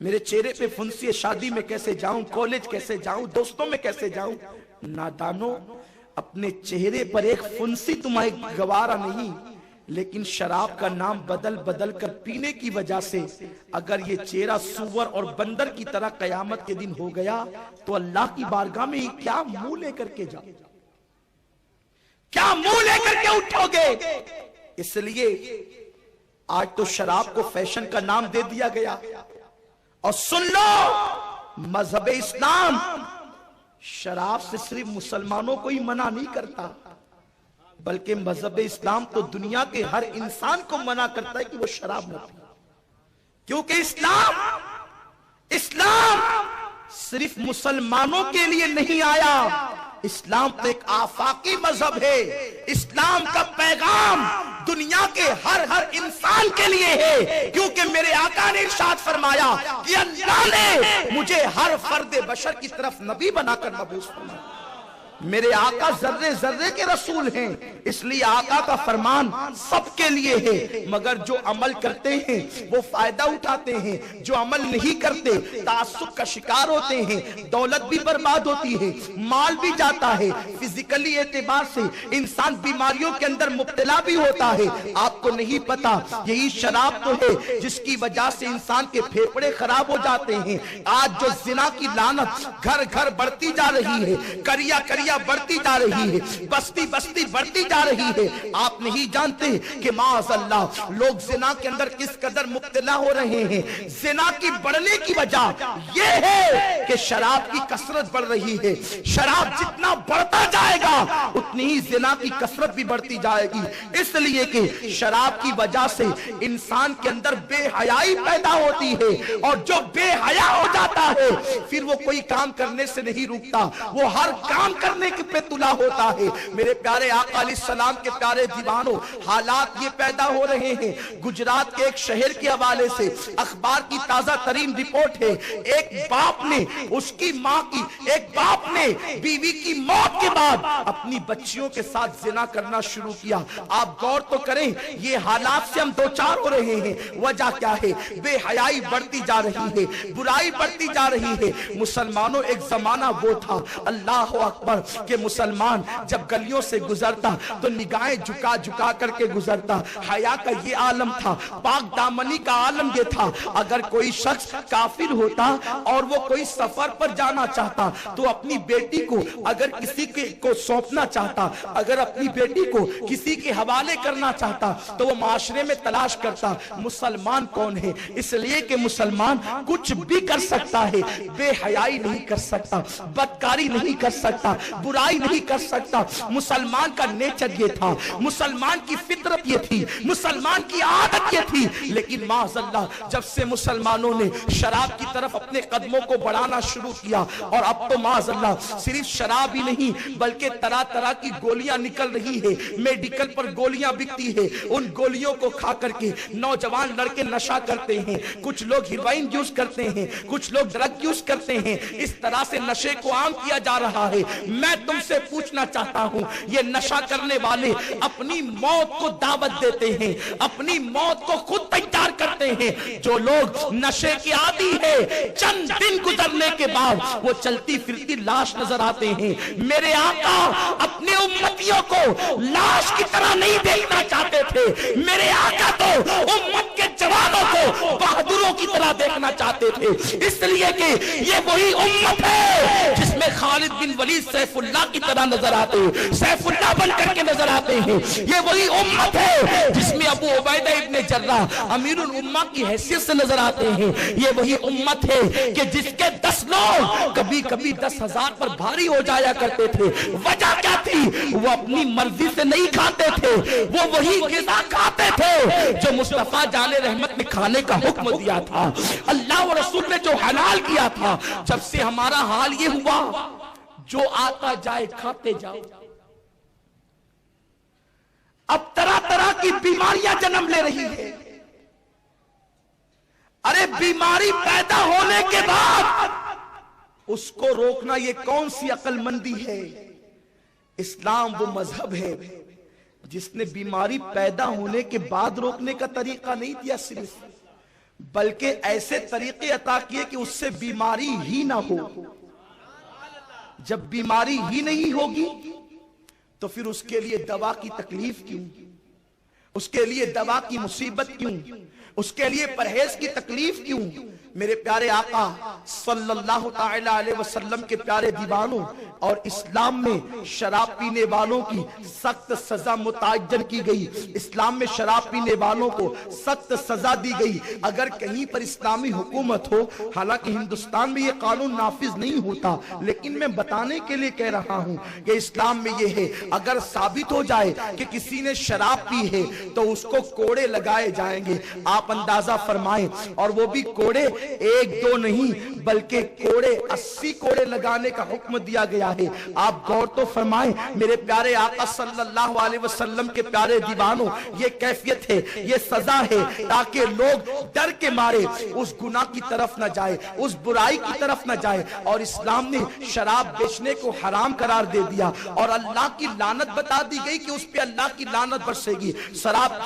میرے چہرے پہ فنسی ہے, شادی میں کیسے جاؤں, کالج کیسے جاؤں, دوستوں میں کیسے جاؤں. نادانو, اپنے چہرے پر ایک فنسی تمہیں گوارا نہیں, لیکن شراب کا نام بدل بدل کر پینے کی وجہ سے اگر یہ چہرہ سور اور بندر کی طرح قیامت کے دن ہو گیا تو اللہ کی بارگاہ میں کیا منہ لے کر کے جاؤ, کیا منہ لے کر کے اٹھو گے. اس لیے آج تو شراب کو فیشن کا نام دے دیا گیا. اور سن لو, مذہب اسلام شراب سے صرف مسلمانوں کو ہی منع نہیں کرتا, بلکہ مذہب اسلام تو دنیا کے ہر انسان کو منع کرتا ہے کہ وہ شراب نہ پی. کیونکہ اسلام صرف مسلمانوں کے لیے نہیں آیا, اسلام تو ایک آفاقی مذہب ہے. اسلام کا پیغام دنیا کے ہر انسان کے لیے ہے, کیونکہ میرے آقا نے ارشاد فرمایا کہ اللہ نے مجھے ہر فرد بشر کی طرف نبی بنا کر مبعوث فرمایا. میرے آقا ذرے ذرے کے رسول ہیں, اس لیے آقا کا فرمان سب کے لیے ہے, مگر جو عمل کرتے ہیں وہ فائدہ اٹھاتے ہیں, جو عمل نہیں کرتے تعصب کا شکار ہوتے ہیں, دولت بھی برباد ہوتی ہے, مال بھی جاتا ہے, فزیکلی اعتبار سے انسان بیماریوں کے اندر مبتلا بھی ہوتا ہے. آپ کو نہیں پتا یہی شراب تو ہے جس کی وجہ سے انسان کے پھیپھڑے خراب ہو جاتے ہیں. آج جو زنا کی لعنت گھر گھر بڑھتی جا رہی ہے, کریا کریا بڑھتی جا رہی ہے, بستی بستی بڑھتی جا رہی ہے, آپ نہیں جانتے کہ معاذ اللہ لوگ زنا کے اندر کس قدر مبتلا ہو رہے ہیں. زنا کی بڑھنے کی وجہ یہ ہے کہ شراب کی کثرت بڑھ رہی ہے. شراب جتنا بڑھتا جائے گا اتنی ہی زنا کی کثرت بھی بڑھتی جائے گی, اس لیے کہ شراب شراب کی وجہ سے انسان کے اندر بے حیائی پیدا ہوتی ہے، اور جو بے حیا ہو جاتا ہے پھر وہ کوئی کام کرنے سے نہیں رکتا، وہ ہر کام کرنے کے پہ تلا ہوتا ہے۔ میرے پیارے آقا علیہ السلام کے پیارے دیوانوں، حالات یہ پیدا ہو رہے ہیں۔ گجرات کے ایک شہر کے حوالے سے اخبار کی تازہ ترین رپورٹ ہے، ایک باپ نے اس کی ماں کی، ایک باپ نے بیوی کی موت کے بعد اپنی بچیوں کے ساتھ زنا کرنا شروع کیا۔ آپ غور تو کریں، یہ حالات سے ہم دوچار ہو رہے ہیں، وجہ کیا ہے؟ بے حیائی بڑھتی جا رہی ہے، برائی بڑھتی جا رہی ہے۔ مسلمانوں ایک زمانہ وہ تھا، اللہ اکبر، کہ مسلمان جب گلیوں سے گزرتا تو نگاہیں جھکا جھکا کر کے گزرتا۔ حیا کا یہ عالم تھا، پاک دامنی کا عالم یہ تھا۔ اگر کوئی شخص کافر ہوتا اور وہ کوئی سفر پر جانا چاہتا تو اپنی بیٹی کو اگر کسی کو سونپنا چاہتا، اگر اپنی بیٹی کو کسی کے حوالے کرنا چاہتا تو وہ معاشرے میں تلاش کرتا مسلمان کون ہے، اس لیے کہ مسلمان کچھ بھی کر سکتا ہے، بے حیائی نہیں کر سکتا، بدکاری نہیں کر سکتا، برائی نہیں کر سکتا۔ مسلمان کا نیچر یہ تھا، مسلمان کی فطرت یہ تھی، مسلمان کی عادت یہ تھی۔ لیکن معاذ اللہ جب سے مسلمانوں نے شراب کی طرف اپنے قدموں کو بڑھانا شروع کیا، اور اب تو معاذ اللہ صرف شراب ہی نہیں بلکہ طرح طرح کی گولیاں نکل رہی ہے، میڈیکل پر گولیاں بکتی ہے، ان گولیوں کو کھا کر کے نوجوان لڑکے نشہ کرتے ہیں، کچھ لوگ ہیروئن یوز کرتے ہیں، کچھ لوگ ڈرگ یوز کرتے ہیں، اس طرح سے نشے کو عام کیا جا رہا ہے۔ میں تم سے پوچھنا چاہتا ہوں، یہ نشہ کرنے والے اپنی موت کو دعوت دیتے ہیں، اپنی موت کو خود تیار کرتے ہیں۔ جو لوگ نشے کے عادی ہیں، چند دن گزرنے کے بعد وہ چلتی پھرتی لاش نظر آتے ہیں۔ میرے آقا اپنے امتیوں کو لاش کی طرح نہیں دیکھنا چاہتے تھے، میرے آقا تو امت کے جوانوں کو بہادروں کی طرح دیکھنا چاہتے تھے، اس لیے کہ یہ وہی امت ہے جس میں خالد بن ولید سیف اللہ کی طرح نظر آتے ہیں، سیف اللہ بن کر کے نظر آتے ہیں۔ یہ وہی امت ہے جس میں ابو عبیدہ ابن جراح امیر الامہ کی حیثیت سے نظر آتے ہیں۔ یہ وہی امت ہے کہ جس کے 10 لوگ کبھی کبھی 10,000 پر بھاری ہو جایا کرتے تھے۔ وجہ کیا تھی؟ وہ اپنی مرضی سے نہیں کھاتے تھے، وہ وہی غذا کھاتے تھے جو مصطفیٰ جان رحمت نے کھانے کا حکم دیا تھا، اللہ و رسول نے جو حلال کیا تھا۔ جب سے ہمارا حال یہ ہوا، جو آتا جائے کھاتے جاؤ۔ اب طرح طرح کی بیماریاں جنم لے رہی ہیں۔ ارے بیماری پیدا ہونے کے بعد اس کو روکنا یہ کون سی عقل مندی ہے؟ اسلام وہ مذہب ہے جس نے بیماری پیدا ہونے کے بعد روکنے کا طریقہ نہیں دیا صرف، بلکہ ایسے طریقے عطا کیے کہ اس سے بیماری ہی نہ ہو۔ جب بیماری ہی نہیں ہوگی تو پھر اس کے لیے دوا کی تکلیف کیوں، اس کے لیے دوا کی مصیبت کیوں، اس کے لیے پرہیز کی تکلیف کیوں؟ میرے پیارے آقا صلی اللہ تعالی علیہ وسلم کے پیارے دیوانوں، اور اسلام میں شراب پینے والوں کی سخت سزا متعین کی گئی، اسلام میں شراب پینے والوں کو سخت سزا دی گئی۔ اگر کہیں پر اسلامی حکومت ہو، حالانکہ ہندوستان میں یہ قانون نافذ نہیں ہوتا، لیکن میں بتانے کے لیے کہہ رہا ہوں کہ اسلام میں یہ ہے، اگر ثابت ہو جائے کہ کسی نے شراب پی ہے تو اس کو کوڑے لگائے جائیں گے۔ آپ اندازہ فرمائیں، اور وہ بھی کوڑے 1-2 نہیں بلکہ کوڑے 80 کوڑے لگانے کا حکم دیا گیا ہے۔ آپ غور تو فرمائیں میرے پیارے آقا صلی اللہ علیہ وسلم کے پیارے دیوانوں، یہ کیفیت ہے، یہ سزا ہے تاکہ لوگ ڈر کے مارے اس گناہ کی طرف نہ جائے، اس برائی کی طرف نہ جائے۔ اور اسلام نے شراب بیچنے کو حرام قرار دے دیا، اور اللہ کی لعنت بتا دی گئی کہ اس پہ اللہ کی لعنت برسے گی۔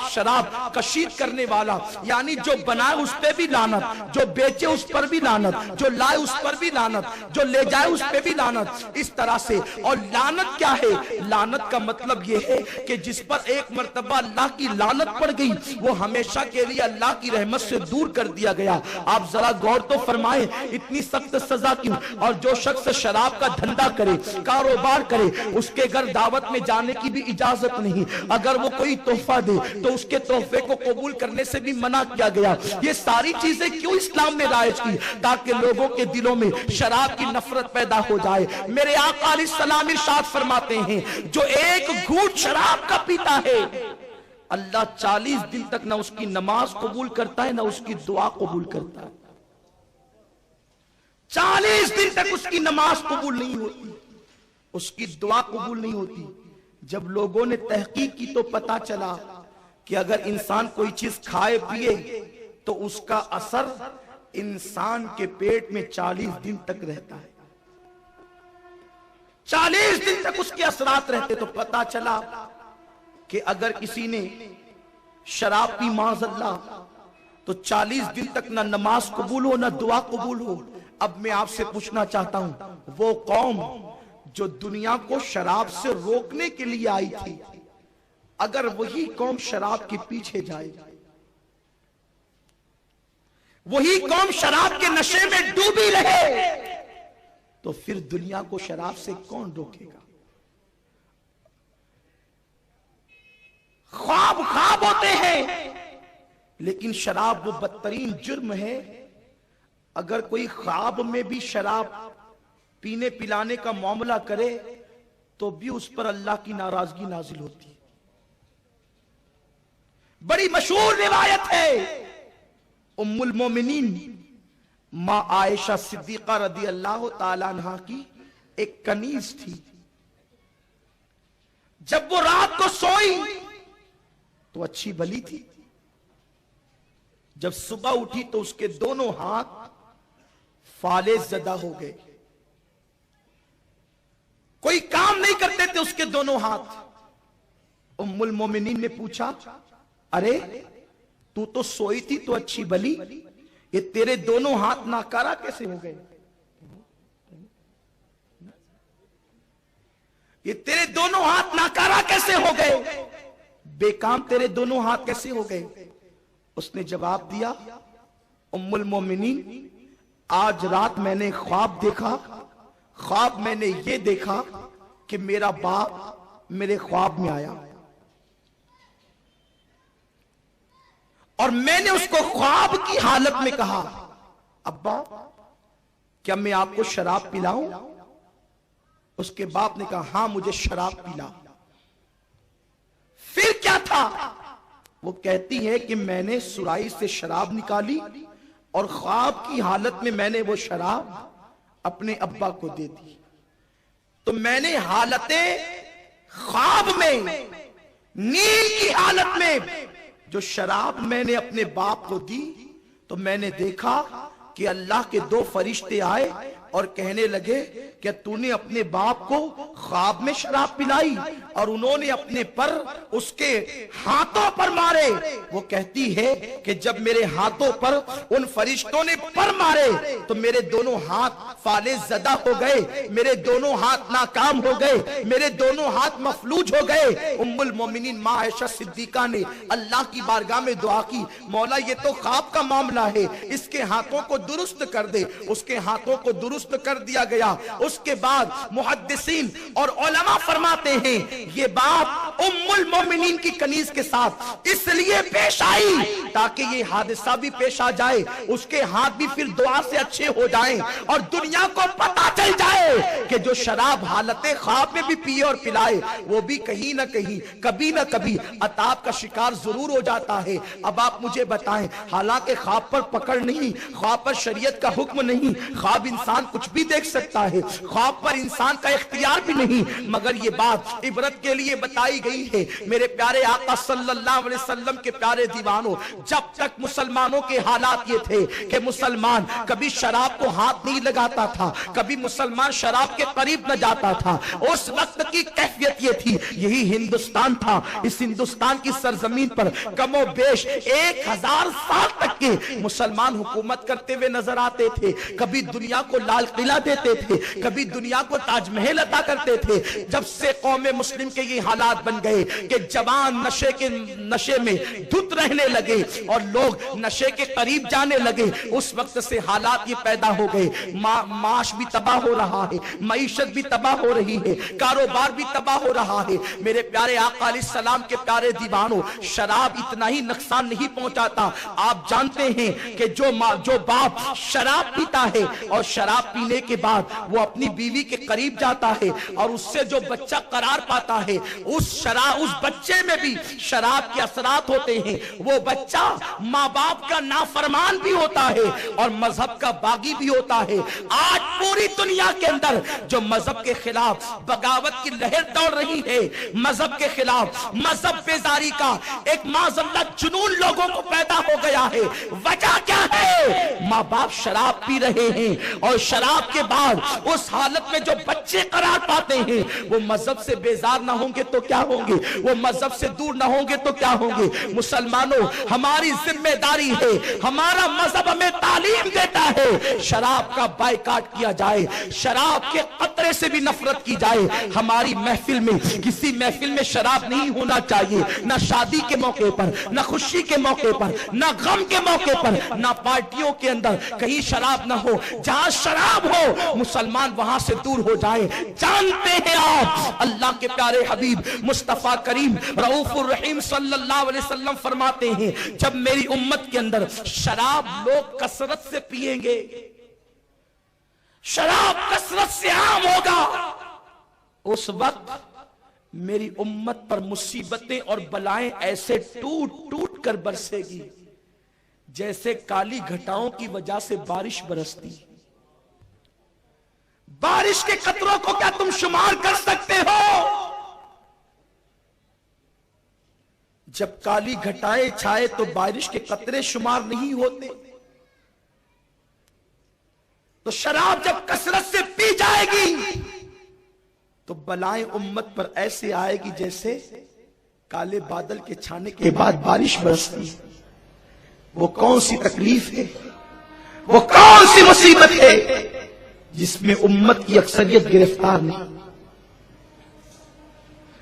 شراب کشید کرنے والا یعنی جو بنائے اس پہ بھی لعنت، جو بیچے اس پر بھی لعنت، جو لائے اس پر بھی لعنت، جو لے جائے اس پہ بھی لعنت، اس طرح سے۔ اور لعنت کیا ہے؟ لعنت کا مطلب یہ ہے کہ جس پر ایک مرتبہ اللہ کی لعنت پڑ گئی وہ ہمیشہ کے لیے اللہ کی رحمت سے دور کر دیا گیا۔ آپ ذرا غور تو فرمائیں، اتنی سخت سزا کیوں؟ اور جو شخص شراب کا دھندا کرے، کاروبار کرے، اس کے گھر دعوت میں جانے کی بھی اجازت نہیں۔ اگر وہ کوئی تحفہ دے تو اس کے تحفے کو قبول کرنے سے بھی منع کیا گیا۔ یہ ساری چیزیں کیوں اسلام نے رائج کی؟ تاکہ لوگوں کے دلوں میں شراب کی نفرت پیدا ہو جائے۔ میرے آقا علیہ السلام ارشاد فرماتے ہیں، جو ایک گھونٹ شراب کا پیتا ہے اللہ 40 دن تک نہ اس کی نماز قبول کرتا ہے نہ اس کی دعا قبول کرتا ہے. 40 دن تک اس کی نماز قبول نہیں ہوتی, اس کی دعا قبول نہیں ہوتی. جب لوگوں نے تحقیق کی تو پتا چلا کہ اگر انسان کوئی چیز کھائے پیے تو اس کا اثر انسان کے پیٹ میں 40 دن تک رہتا ہے. 40 دن تک اس کے اثرات رہتے. تو پتا چلا کہ اگر کسی نے شراب پی معاذ اللہ تو 40 دن تک نہ نماز قبول ہو نہ دعا قبول ہو. اب میں آپ سے پوچھنا چاہتا ہوں, وہ قوم جو دنیا کو شراب سے روکنے کے لیے آئی تھی, اگر وہی قوم شراب کے پیچھے جائے, وہی قوم شراب کے نشے میں ڈوبی رہے, تو پھر دنیا کو شراب سے کون روکے گا؟ خواب خواب ہوتے ہیں, لیکن شراب وہ بدترین جرم ہے. اگر کوئی خواب میں بھی شراب پینے پلانے کا معاملہ کرے تو بھی اس پر اللہ کی ناراضگی نازل ہوتی ہے. بڑی مشہور روایت ہے, ام المومنین ماں عائشہ صدیقہ رضی اللہ تعالی عنہ کی ایک کنیز تھی. جب وہ رات کو سوئی تو اچھی بھلی تھی, جب صبح اٹھی تو اس کے دونوں ہاتھ فالج زدہ ہو گئے. کوئی کام نہیں کرتے تھے اس کے دونوں ہاتھ. ام المومنین نے پوچھا, ارے تو سوئی تھی تو اچھی بھلی, یہ تیرے دونوں ہاتھ ناکارہ کیسے ہو گئے؟ یہ تیرے دونوں ہاتھ ناکارہ کیسے ہو گئے؟ بے کام تیرے دونوں ہاتھ کیسے ہو گئے؟ اس نے جواب دیا, ام المومنین آج رات میں نے خواب دیکھا. خواب میں نے یہ دیکھا کہ میرا باپ میرے خواب میں آیا اور میں نے اس کو خواب کی حالت میں کہا, ابا کیا میں آپ کو شراب پلاؤں؟ اس کے باپ نے کہا, ہاں مجھے شراب پلا. پھر کیا تھا؟ وہ کہتی ہے کہ میں نے سرائی سے شراب نکالی اور خواب کی حالت میں میں نے وہ شراب اپنے ابا کو دے دی. تو میں نے حالت خواب میں, نیند کی حالت میں جو شراب میں نے اپنے باپ کو دی تو میں نے دیکھا کہ اللہ کے 2 فرشتے آئے اور کہنے لگے کہ تو نے اپنے باپ کو خواب میں شراب پلائی, اور انہوں نے اپنے پر اس کے ہاتھوں پر مارے. وہ کہتی ہے کہ جب میرے ہاتھوں پر ان فرشتوں نے پر مارے تو میرے دونوں ہاتھ فالج زدہ ہو گئے, میرے دونوں ہاتھ ناکام ہو گئے, میرے دونوں ہاتھ مفلوج ہو گئے. ام المومنین ماں عائشہ صدیقہ نے اللہ کی بارگاہ میں دعا کی, مولا یہ تو خواب کا معاملہ ہے, اس کے ہاتھوں کو درست کر دے. اس کے ہاتھوں کو درست کر دیا گیا. اس کے بعد محدثین اور علماء فرماتے ہیں یہ بات ام المومنین کی کنیز کے ساتھ اس لیے پیش آئی تاکہ یہ حادثہ بھی پیش آ جائے, اس کے ہاتھ بھی پھر دعا سے اچھے ہو جائیں اور دنیا کو پتا چل جائے کہ جو شراب حالت خواب میں بھی پیے اور پلائے وہ بھی کہیں نہ کہیں کبھی نہ کبھی عذاب کا شکار ضرور ہو جاتا ہے. اب آپ مجھے بتائیں, حالانکہ خواب پر پکڑ نہیں, خواب پر شریعت کا حکم نہیں, خواب انسان کچھ بھی دیکھ سکتا ہے, خواب پر انسان کا اختیار بھی نہیں, مگر یہ بات عبرت کے لیے بتائی گئی ہے. میرے پیارے آقا صلی اللہ علیہ وسلم کے پیارے دیوانوں, جب تک مسلمانوں کے حالات یہ تھے کہ مسلمان کبھی شراب کو ہاتھ نہیں لگاتا تھا, کبھی مسلمان شراب کے قریب نہ جاتا تھا, اس وقت کی کیفیت یہ تھی. یہی ہندوستان تھا, اس ہندوستان کی سرزمین پر کم و بیش 1000 سال تک کے مسلمان حکومت کرتے ہوئے نظر آتے تھے. کبھی دنیا کو لال قلعہ دیتے تھے, کبھی دنیا کو تاج محل عطا کرتے تھے. جب سے قوم مسلم کے یہ حالات بن گئے کہ جوان نشے میں دھت رہنے لگے اور لوگ نشے کے قریب جانے لگے, اس وقت سے حالات یہ پیدا ہو گئے. معاش بھی تباہ ہو رہا ہے، معیشت بھی تباہ ہو رہی ہے، کاروبار بھی تباہ ہو رہا ہے۔ میرے پیارے آقا علیہ السلام کے پیارے دیوانوں، شراب اتنا ہی نقصان نہیں پہنچاتا، آپ جانتے ہیں کہ جو باپ شراب پیتا ہے اور شراب پینے کے بعد وہ اپنی بیوی کے قریب جاتا ہے اور اس سے جو بچہ قرار پاتا ہے، اس بچے میں بھی شراب کے اثرات ہوتے ہیں، وہ بچہ ماں باپ کا نافرمان بھی ہوتا ہے اور مذہب کا باغی بھی ہوتا ہے۔ آج پوری دنیا کے اندر جو مذہب کے خلاف بغاوت کی لہر دوڑ رہی ہے، مذہب کے خلاف مذہب بیزاری کا ایک معذلہ جنون لوگوں کو پیدا ہو گیا ہے، وجہ کیا ہے؟ ماں باپ شراب پی رہے ہیں اور شراب کے بعد اس حالت میں جو بچے قرار پاتے ہیں، وہ مذہب سے بیزار نہ ہوں گے تو کیا ہوں گے؟ وہ مذہب سے دور نہ ہوں گے تو کیا ہوں گے؟ مسلمانوں، ہماری ذمہ داری ہے، ہمارا مذہب ہمیں تعلیم دیتا ہے، شراب کا بائیکاٹ کیا جائے، شراب کے قطرے سے بھی نفرت کی جائے۔ ہماری محفل میں کسی محفل میں شراب نہیں ہونا چاہیے، نہ شادی کے موقع پر، نہ خوشی کے موقع پر، نہ غم کے موقع پر، نہ پارٹیوں کے اندر کہیں شراب نہ ہو۔ جہاں شراب ہو مسلمان وہاں سے دور ہو جائے۔ جانتے ہیں آپ اللہ کے پیارے حبیب مصطفیٰ کریم رؤوف الرحیم صلی اللہ علیہ وسلم فرماتے ہیں، جب میری امت کے اندر شراب لوگ کثرت سے پیئیں گے، شراب کثرت سے عام ہوگا، اس وقت میری امت پر مصیبتیں اور بلائیں ایسے ٹوٹ ٹوٹ کر برسے گی جیسے کالی گھٹاؤں کی وجہ سے بارش برستی۔ بارش کے قطروں کو کیا تم شمار کر سکتے ہو؟ جب کالی گھٹائیں چھائے تو بارش کے قطرے شمار نہیں ہوتے۔ تو شراب جب کثرت سے پی جائے گی تو بلائیں امت پر ایسے آئے گی جیسے کالے بادل کے چھانے کے بعد بارش برستی۔ وہ کون سی تکلیف ہے، وہ کون سی مصیبت ہے جس میں امت کی اکثریت گرفتار نہیں؟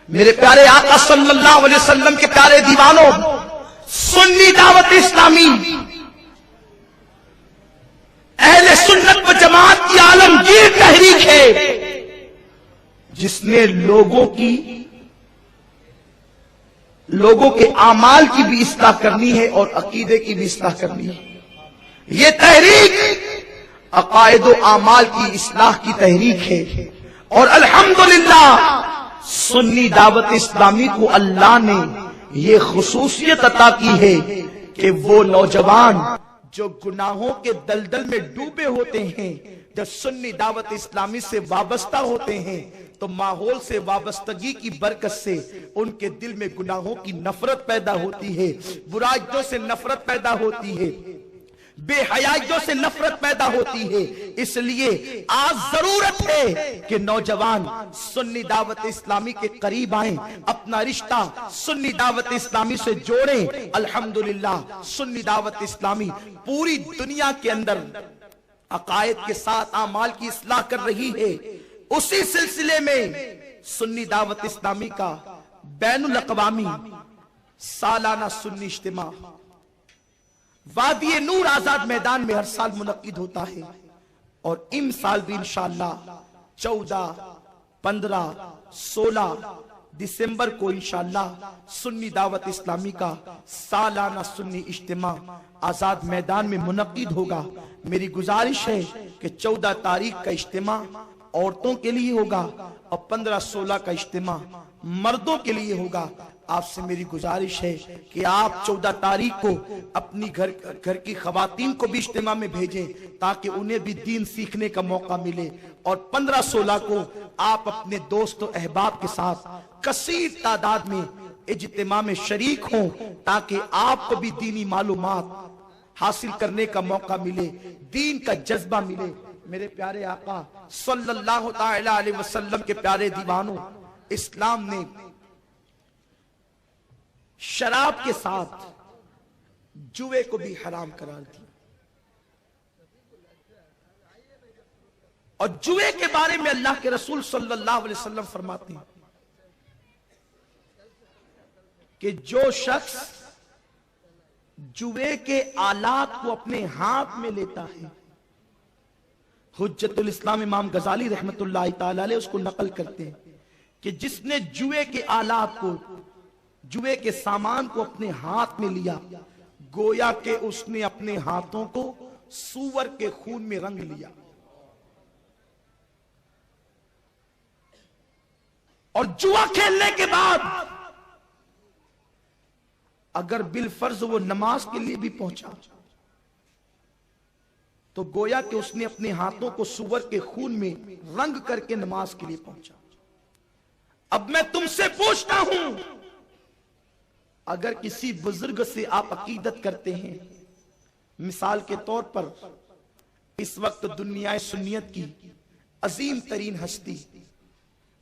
میرے پیارے آقا صلی اللہ علیہ وسلم کے پیارے دیوانوں، سنی دعوت اسلامی اہل سنت و جماعت کی عالمگیر تحریک ہے جس نے لوگوں کے اعمال کی بھی اصلاح کرنی ہے اور عقیدے کی بھی اصلاح کرنی ہے۔ یہ تحریک عقائد و اعمال کی اصلاح کی تحریک ہے اور الحمدللہ سنی دعوت اسلامی کو اللہ نے یہ خصوصیت عطا کی ہے کہ وہ نوجوان جو گناہوں کے دلدل میں ڈوبے ہوتے ہیں، جب سنی دعوت اسلامی سے وابستہ ہوتے ہیں تو ماحول سے وابستگی کی برکت سے ان کے دل میں گناہوں کی نفرت پیدا ہوتی ہے، برائیوں سے نفرت پیدا ہوتی ہے، بے حیائیوں سے نفرت پیدا ہوتی ہے۔ اس لیے آج ضرورت ہے کہ نوجوان سنی دعوت اسلامی کے قریب آئیں، اپنا رشتہ سنی دعوت اسلامی سے جوڑیں۔ الحمدللہ سنی دعوت اسلامی پوری دنیا کے اندر عقائد کے ساتھ اعمال کی اصلاح کر رہی ہے۔ اسی سلسلے میں سنی دعوت اسلامی کا بین الاقوامی سالانہ سنی اجتماع وادی نور آزاد میدان میں ہر سال منعقد ہوتا ہے اور ان سال بھی انشاءاللہ 14، 15، 16 دسمبر کو انشاءاللہ سنی دعوت اسلامی کا سالانہ سنی اجتماع آزاد میدان میں منعقد ہوگا۔ میری گزارش ہے کہ 14 تاریخ کا اجتماع عورتوں کے لیے ہوگا اور 15، 16 کا اجتماع مردوں کے لیے ہوگا۔ آپ سے میری گزارش ہے کہ آپ 14 تاریخ کو اپنی گھر کی خواتین کو بھی اجتماع میں بھیجیں تاکہ انہیں بھی دین سیکھنے کا موقع ملے، اور 15، 16 کو آپ اپنے دوست و احباب کے ساتھ کثیر تعداد میں اجتماع میں شریک ہوں تاکہ آپ کو بھی دینی معلومات حاصل کرنے کا موقع ملے، دین کا جذبہ ملے۔ میرے پیارے آقا صلی اللہ تعالی علیہ وسلم کے پیارے دیوانوں، اسلام نے شراب کے ساتھ جوے کو بھی حرام قرار دیا، اور جوے کے بارے میں اللہ کے رسول صلی اللہ علیہ وسلم فرماتے ہیں کہ جو شخص جوے کے آلات کو اپنے ہاتھ میں لیتا ہے حجت الاسلام امام غزالی رحمت اللہ تعالی علیہ اس کو نقل کرتے ہیں کہ جس نے جوئے کے آلات کو، جوئے کے سامان کو اپنے ہاتھ میں لیا، گویا کہ اس نے اپنے ہاتھوں کو سور کے خون میں رنگ لیا. اور جوا کھیلنے کے بعد اگر بالفرض وہ نماز کے لیے بھی پہنچا تو گویا کہ اس نے اپنے ہاتھوں کو سور کے خون میں رنگ کر کے نماز کے لیے پہنچا. اب میں تم سے پوچھتا ہوں، اگر کسی بزرگ سے آپ عقیدت کرتے ہیں، مثال کے طور پر اس وقت دنیا سنیت کی عظیم ترین ہستی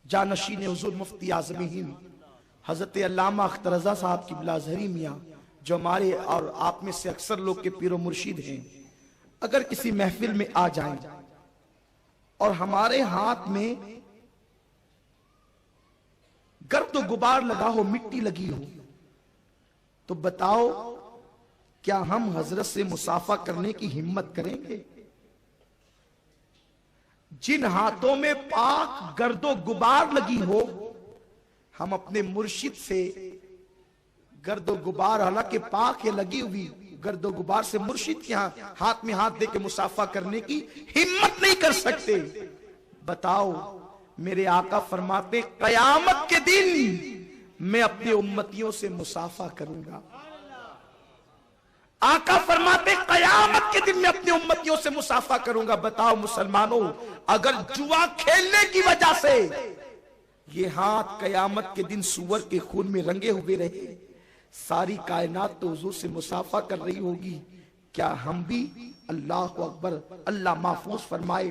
جانشین حضور مفتی اعظم ہند حضرت علامہ اختر رضا صاحب کی بلا ظہری میاں، جو ہمارے اور آپ میں سے اکثر لوگ کے پیر و مرشید ہیں، اگر کسی محفل میں آ جائیں اور ہمارے ہاتھ میں گرد و غبار لگا ہو، مٹی لگی ہو، تو بتاؤ کیا ہم حضرت سے مصافحہ کرنے کی ہمت کریں گے؟ جن ہاتھوں میں پاک گرد و غبار لگی ہو، ہم اپنے مرشد سے گرد و غبار، حالانکہ پاک ہے لگی ہوئی، گرد و غبار سے مرشد کے ہاتھ میں ہاتھ دے کے مصافحہ کرنے کی ہمت نہیں کر سکتے. بتاؤ، میرے آقا فرماتے قیامت کے دن میں اپنے امتیوں سے مصافحہ کروں گا. آقا فرماتے قیامت کے دن میں اپنے امتیوں سے مصافحہ کروں گا. بتاؤ مسلمانوں، اگر جوا کھیلنے کی وجہ سے یہ ہاتھ قیامت کے دن سور کے خون میں رنگے ہوئے رہے، ساری کائنات تو حضور سے مصافحہ کر رہی ہوگی، کیا ہم بھی؟ اللہ اکبر. اللہ محفوظ فرمائے،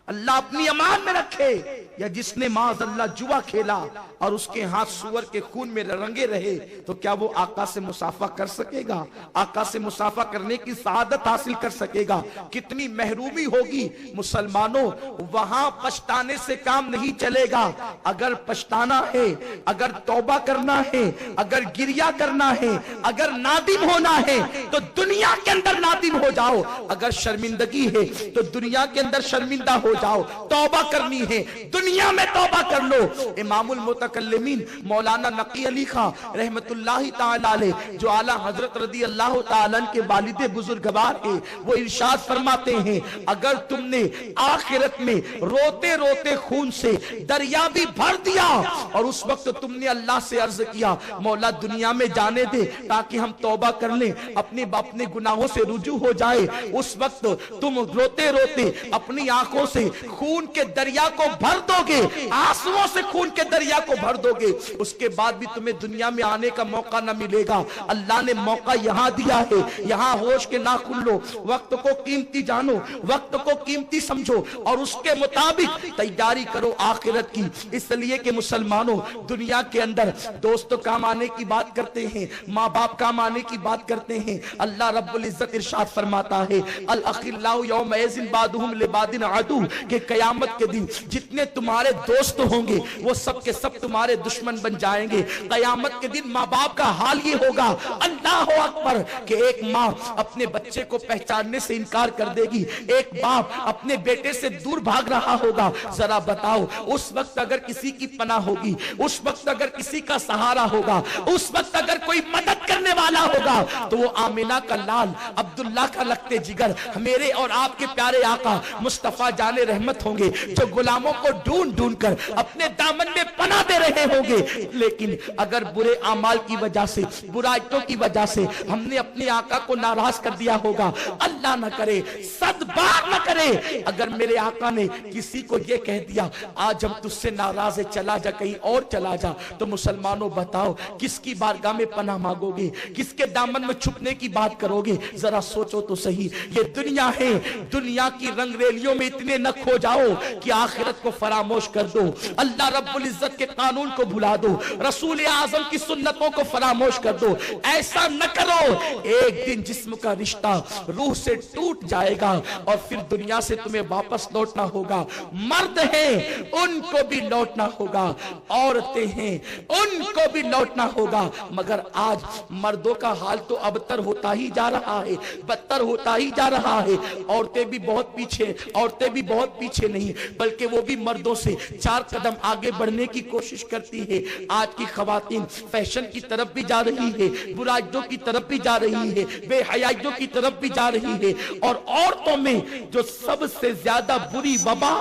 اللہ اپنی امان میں رکھے. یا جس نے معاذ اللہ جوا کھیلا اور اس کے ہاتھ سور کے خون میں رنگے رہے، تو کیا وہ آقا سے مصافحہ کر سکے گا؟ آقا سے مصافحہ کرنے کی سعادت حاصل کر سکے گا؟ کتنی محرومی ہوگی. مسلمانوں، وہاں پچھتانے سے کام نہیں چلے گا. اگر پچھتانا ہے، اگر توبہ کرنا ہے، اگر گریہ کرنا ہے، اگر نادم ہونا ہے تو دنیا کے اندر نادم ہو جاؤ. اگر شرمندگی ہے تو دنیا کے اندر شرمندہ ہو جاؤ. توبہ کرنی ہے، دنیا میں توبہ کر لو. امام المتکلمین مولانا نقی علی خان رحمت اللہ تعالی علیہ، جو اعلیٰ حضرت رضی اللہ تعالی عنہ کے والد بزرگوار ہیں، وہ ارشاد فرماتے ہیں اگر تم نے آخرت میں روتے روتے خون سے دریا بھی بھر دیا اور اس وقت تم نے اللہ سے عرض کیا مولا دنیا میں جانے دے تاکہ ہم توبہ کر لیں، اپنے گناہوں سے رجوع ہو جائے، اس وقت تم روتے روتے اپنی آنکھوں سے خون کے دریا کو بھر دو گے، آنسوؤں سے خون کے دریا کو بھر دو گے، اس کے بعد بھی تمہیں دنیا میں آنے کا موقع نہ ملے گا. اللہ نے موقع یہاں دیا ہے، یہاں ہوش کے ناخن لو، وقت کو قیمتی جانو، وقت کو قیمتی سمجھو اور اس کے مطابق تیاری کرو آخرت کی. اس لیے کہ مسلمانوں، دنیا کے اندر دوست کام آنے کی بات کرتے ہیں، ماں باپ کام آنے کی بات کرتے ہیں. اللہ رب العزت ارشاد فرماتا ہے الاخلاء یومئذ بعضهم لبعض عدو، کہ قیامت کے دن جتنے تمہارے دوست ہوں گے وہ سب کے سب تمہارے دشمن بن جائیں گے. قیامت کے دن ماں باپ کا حال یہ ہوگا، اللہ اکبر، کہ ایک ماں اپنے بچے کو پہچاننے سے انکار کر دے گی، ایک باپ اپنے بیٹے سے دور بھاگ رہا ہوگا. ذرا بتاؤ اس وقت اگر کسی کی پناہ ہوگی، اس وقت اگر کسی کا سہارا ہوگا، اس وقت اگر کوئی مدد کرنے والا ہوگا تو وہ آمینہ کا لال، عبداللہ کا لگتے جگر، میرے اور آپ کے پیارے آقا مصطفیٰ جان رحمت ہوں گے، جو غلاموں کو ڈھونڈ ڈھونڈ کر اپنے دامن میں پناہ دے رہے ہوں گے. لیکن اگر برے اعمال کی وجہ سے، برائیوں کی وجہ سے ہم نے اپنے آقا کو ناراض کر دیا ہوگا، اللہ نہ کرے، صد بار نہ کرے، اگر میرے آقا نے کسی کو یہ کہہ دیا آج ہم تجھ سے ناراض ہے، چلا جا کہیں اور چلا جا، تو مسلمانوں بتاؤ کس کی بارگاہ میں پناہ مانگو گے، کس کے دامن میں چھپنے کی بات کرو گے؟ ذرا سوچو تو صحیح. یہ دنیا ہے، دنیا کی رنگ ریلیوں میں اتنے نہ کھو جاؤ کہ آخرت کو فراموش کر دو، اللہ رب العزت کے قانون کو بھلا دو، رسول اعظم کی سنتوں کو فراموش کر دو. ایسا نہ کرو، ایک دن جسم کا رشتہ روح سے ٹوٹ جائے گا اور پھر دنیا سے تمہیں واپس لوٹنا ہوگا. مرد ہیں ان کو بھی لوٹنا ہوگا، عورتیں ہیں ان کو بھی لوٹنا ہوگا. مگر آج مردوں کا حال تو ابتر ہوتا ہی جا رہا ہے، بدتر ہوتا ہی جا رہا ہے. عورتیں بھی بہت پیچھے، عورتیں بھی بہت پیچھے نہیں بلکہ وہ بھی مردوں سے 4 قدم آگے بڑھنے کی کوشش کرتی ہے۔ آج کی خواتین فیشن کی طرف بھی جا رہی ہے، برائیوں کی طرف بھی جا رہی ہے، بے حیائیوں کی طرف بھی جا رہی ہے، اور عورتوں میں جو سب سے زیادہ بری وبا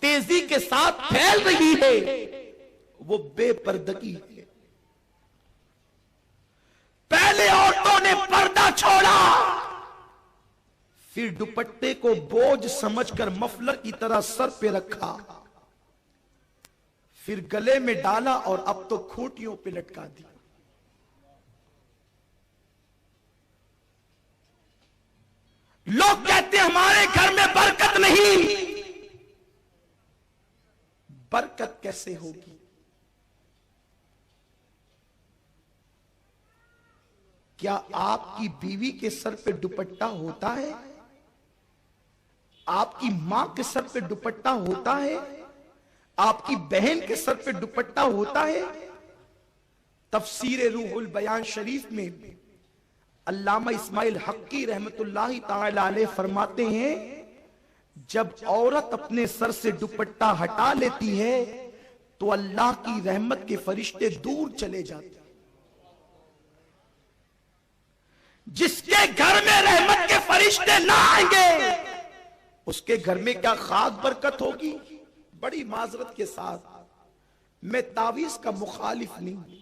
تیزی کے ساتھ پھیل رہی ہے وہ بے پردگی ہے۔ پہلے عورتوں نے پردہ چھوڑا، پھر دوپٹے کو بوجھ سمجھ کر مفلر کی طرح سر پہ رکھا، پھر گلے میں ڈالا اور اب تو کھوٹیوں پہ لٹکا دی۔ لوگ کہتے ہیں ہمارے گھر میں برکت نہیں، برکت کیسے ہوگی؟ کیا آپ کی بیوی کے سر پہ دوپٹہ ہوتا ہے؟ آپ کی ماں کے سر پہ دوپٹہ ہوتا ہے؟ آپ کی بہن کے سر پہ دوپٹہ ہوتا ہے؟ تفسیر روح البیان شریف میں علامہ اسماعیل حقی رحمت اللہ تعالی علیہ فرماتے ہیں جب عورت اپنے سر سے دوپٹہ ہٹا لیتی ہے تو اللہ کی رحمت کے فرشتے دور چلے جاتے ہیں۔ جس کے گھر میں رحمت کے فرشتے نہ آئیں گے اس کے گھر میں کیا خاک برکت ہوگی؟ بڑی معذرت کے ساتھ میں تعویذ کا مخالف نہیں،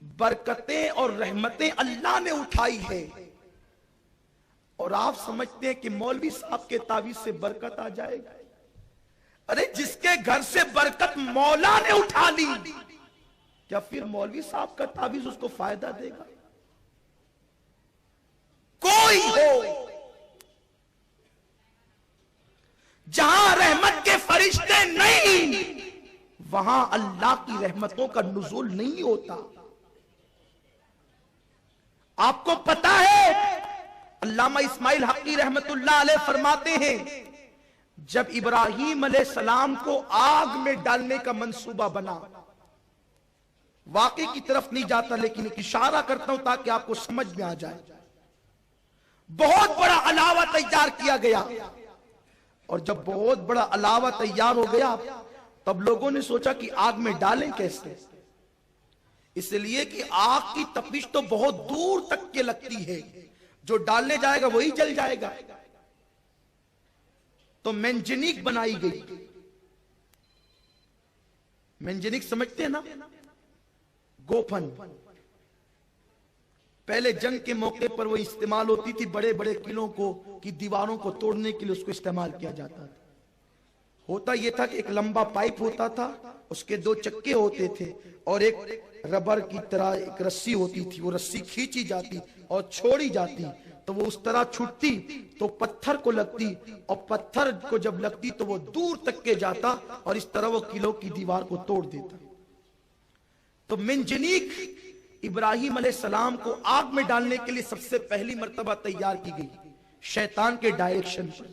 برکتیں اور رحمتیں اللہ نے اٹھائی ہے، اور آپ سمجھتے ہیں کہ مولوی صاحب کے تعویذ سے برکت آ جائے گا؟ ارے جس کے گھر سے برکت مولا نے اٹھا لی، کیا پھر مولوی صاحب کا تعویذ اس کو فائدہ دے گا؟ کوئی ہو جہاں رحمت کے فرشتے نہیں وہاں اللہ کی رحمتوں کا نزول نہیں ہوتا۔ آپ کو پتا ہے علامہ اسماعیل حقی رحمت اللہ علیہ فرماتے ہیں جب ابراہیم علیہ السلام کو آگ میں ڈالنے کا منصوبہ بنا، واقعے کی طرف نہیں جاتا لیکن ایک اشارہ کرتا ہوں تاکہ آپ کو سمجھ میں آ جائے، بہت بڑا علاوہ تیار کیا گیا، اور جب بہت بڑا علاوہ تیار ہو گیا تب لوگوں نے سوچا کہ آگ میں ڈالیں کیسے؟ اس لیے کہ آگ کی تپش تو بہت دور تک کے لگتی ہے، جو ڈالنے جائے گا وہی جل جائے گا، تو منجنیق بنائی گئی۔ منجنیق سمجھتے ہیں نا؟ گوپن، پہلے جنگ کے موقع پر وہ استعمال ہوتی تھی، بڑے بڑے قلعوں کو کی دیواروں کو توڑنے کے لیے اس کو استعمال کیا جاتا تھا۔ ہوتا یہ تھا کہ ایک لمبا پائپ ہوتا تھا، اس کے 2 چکے ہوتے تھے، اور ایک ربر کی طرح ایک رسی ہوتی تھی، وہ رسی کھینچی جاتی اور چھوڑی جاتی تو وہ اس طرح چھٹتی تو پتھر کو لگتی، اور پتھر کو جب لگتی تو وہ دور تک کے جاتا اور اس طرح وہ قلعوں کی دیوار کو توڑ دیتا۔ تو منجنیق ابراہیم علیہ السلام کو آگ میں ڈالنے کے لیے سب سے پہلی مرتبہ تیار کی گئی، شیطان کے ڈائریکشن پر،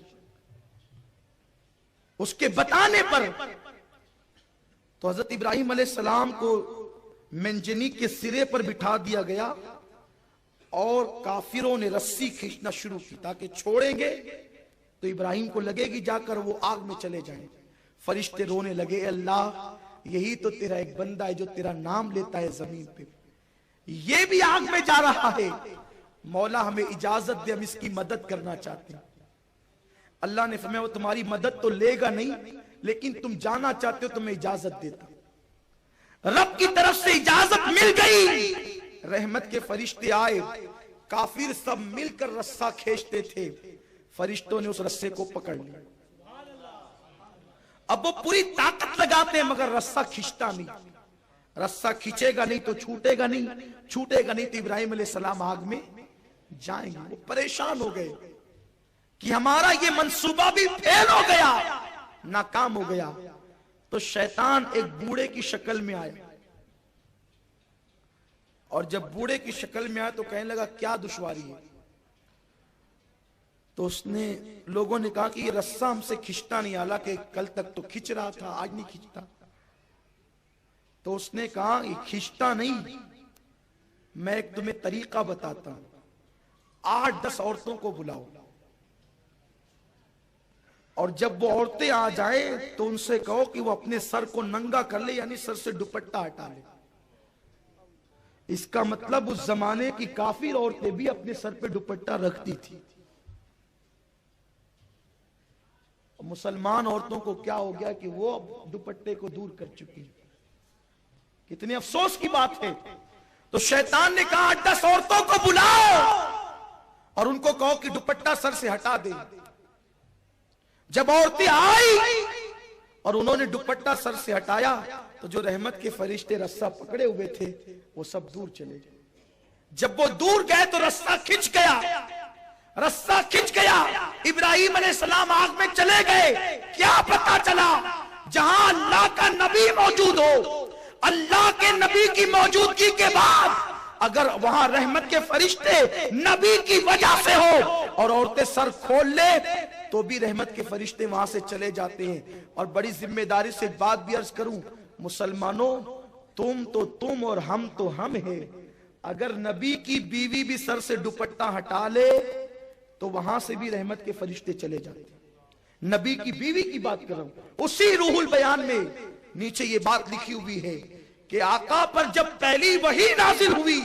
اس کے بتانے پر۔ تو حضرت ابراہیم علیہ السلام کو منجنیق کے سرے پر بٹھا دیا گیا، اور کافروں نے رسی کھینچنا شروع کی تاکہ چھوڑیں گے تو ابراہیم کو لگے گی جا کر وہ آگ میں چلے جائیں۔ فرشتے رونے لگے، اے اللہ یہی تو تیرا ایک بندہ ہے جو تیرا نام لیتا ہے زمین پہ، یہ بھی آگ میں جا رہا ہے، مولا ہمیں اجازت دے، ہم اس کی مدد کرنا چاہتے ہیں۔ اللہ نے فرمایا وہ تمہاری مدد تو لے گا نہیں، لیکن تم جانا چاہتے ہو تو میں اجازت دیتا۔ رب کی طرف سے اجازت مل گئی، رحمت کے فرشتے آئے، کافر سب مل کر رسہ کھینچتے تھے، فرشتوں نے اس رسے کو پکڑ لیا۔ اب وہ پوری طاقت لگاتے ہیں مگر رسہ کھینچتا نہیں، رسہ کھینچے گا نہیں تو چھوٹے گا نہیں، چھوٹے گا نہیں تو ابراہیم علیہ السلام آگ میں جائیں گے۔ وہ پریشان ہو گئے کہ ہمارا یہ منصوبہ بھی فیل ہو گیا، ناکام ہو گیا۔ تو شیطان ایک بوڑھے کی شکل میں آیا، اور جب بوڑھے کی شکل میں آیا تو کہنے لگا کیا دشواری ہے؟ تو اس نے لوگوں نے کہا کہ یہ رسہ ہم سے کھینچتا نہیں، حالانکہ کل تک تو کھینچ رہا تھا، آج نہیں کھینچتا۔ تو اس نے کہا یہ کھینچتا نہیں، میں ایک تمہیں طریقہ بتاتا ہوں، 8-10 عورتوں کو بلاؤ، اور جب وہ عورتیں آ جائیں تو ان سے کہو کہ وہ اپنے سر کو ننگا کر لے، یعنی سر سے دوپٹہ ہٹا لے۔ اس کا مطلب اس زمانے کی کافر عورتیں بھی اپنے سر پہ دوپٹہ رکھتی تھی۔ مسلمان عورتوں کو کیا ہو گیا کہ وہ اب دوپٹے کو دور کر چکی ہیں۔ کتنے افسوس کی بات ہے۔ تو شیطان نے کہا 10 عورتوں کو بلاؤ اور ان کو کہو کہ دوپٹہ سر سے ہٹا دے۔ جب عورتیں آئی اور انہوں نے دوپٹہ سر سے ہٹایا تو جو رحمت کے فرشتے رسہ پکڑے ہوئے تھے وہ سب دور چلے گئے۔ جب وہ دور گئے تو رسہ کھنچ گیا، رسہ کھنچ گیا۔ ابراہیم علیہ السلام آگ میں چلے گئے۔ کیا پتا چلا؟ جہاں اللہ کا نبی موجود ہو، اللہ کے نبی کی موجودگی کے بعد اگر وہاں رحمت کے فرشتے نبی کی وجہ سے ہو اور عورتیں سر کھول لے تو بھی رحمت کے فرشتے وہاں سے چلے جاتے ہیں۔ اور بڑی ذمہ داری سے ایک بات بھی عرض کروں، مسلمانوں، تم تو تم اور ہم تو ہم ہیں۔ اگر نبی کی بیوی بھی سر سے دوپٹہ ہٹا لے تو وہاں سے بھی رحمت کے فرشتے چلے جاتے ہیں۔ نبی کی بیوی کی بات کر رہا ہوں۔ اسی روح البیان میں نیچے یہ بات لکھی ہوئی ہے کہ آقا پر جب پہلی وحی نازل ہوئی،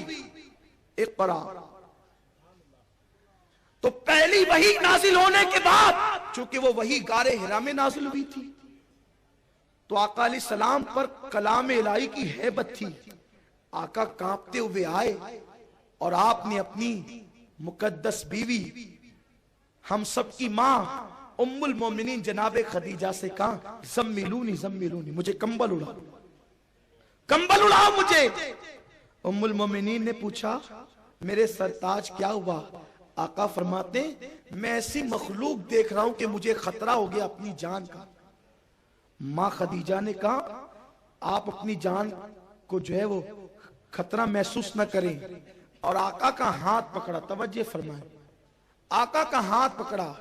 اقرا، تو پہلی وحی نازل ہونے کے بعد چونکہ وہ وحی غار حرا میں نازل ہوئی تھی تو آقا علیہ السلام پر کلام الہی کی ہیبت تھی۔ آقا کانپتے ہوئے آئے اور آپ نے اپنی مقدس بیوی، ہم سب کی ماں ام المومنین جناب خدیجہ سے کہا زملونی زملونی، مجھے کمبل اڑا، کمبل اڑاؤ مجھے۔ ام المومنین نے پوچھا میرے سرتاج کیا ہوا؟ آقا فرماتے میں ایسی مخلوق دیکھ رہا ہوں کہ مجھے خطرہ ہو گیا اپنی جان کا۔ ماں خدیجہ نے کہا آپ اپنی جان کو جو ہے وہ خطرہ محسوس نہ کریں، اور آقا کا ہاتھ پکڑا، توجہ فرمائیں، آقا کا ہاتھ پکڑا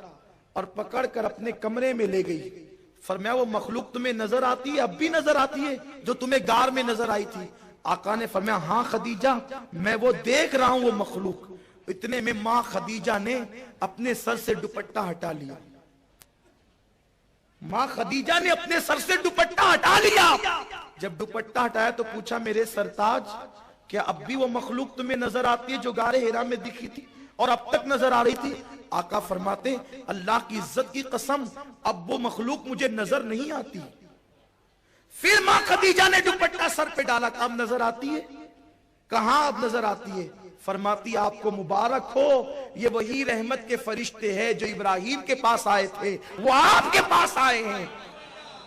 اور پکڑ کر اپنے کمرے میں لے گئی۔ فرمایا وہ مخلوق تمہیں نظر آتی ہے، اب بھی نظر آتی ہے جو تمہیں غار میں نظر آئی تھی؟ آقا نے فرمایا ہاں خدیجہ میں وہ دیکھ رہا ہوں وہ مخلوق۔ اتنے میں ماں خدیجہ نے اپنے سر سے دوپٹہ ہٹا لیا، ماں خدیجہ نے اپنے سر سے دوپٹہ ہٹا لیا۔ جب دوپٹہ ہٹایا تو پوچھا میرے سرتاج کیا اب بھی وہ مخلوق تمہیں نظر آتی ہے جو غار حرا میں دکھی تھی اور اب تک نظر آ رہی تھی؟ آقا فرماتے اللہ کی عزت کی قسم اب وہ مخلوق مجھے نظر نہیں آتی۔ پھر ماں خدیجہ نے دوپٹہ سر پہ ڈالا، اب نظر آتی ہے؟ کہاں اب نظر آتی ہے؟ فرماتی آپ کو مبارک ہو، یہ وہی رحمت کے فرشتے ہیں جو ابراہیم کے پاس آئے تھے، وہ آپ کے پاس آئے ہیں۔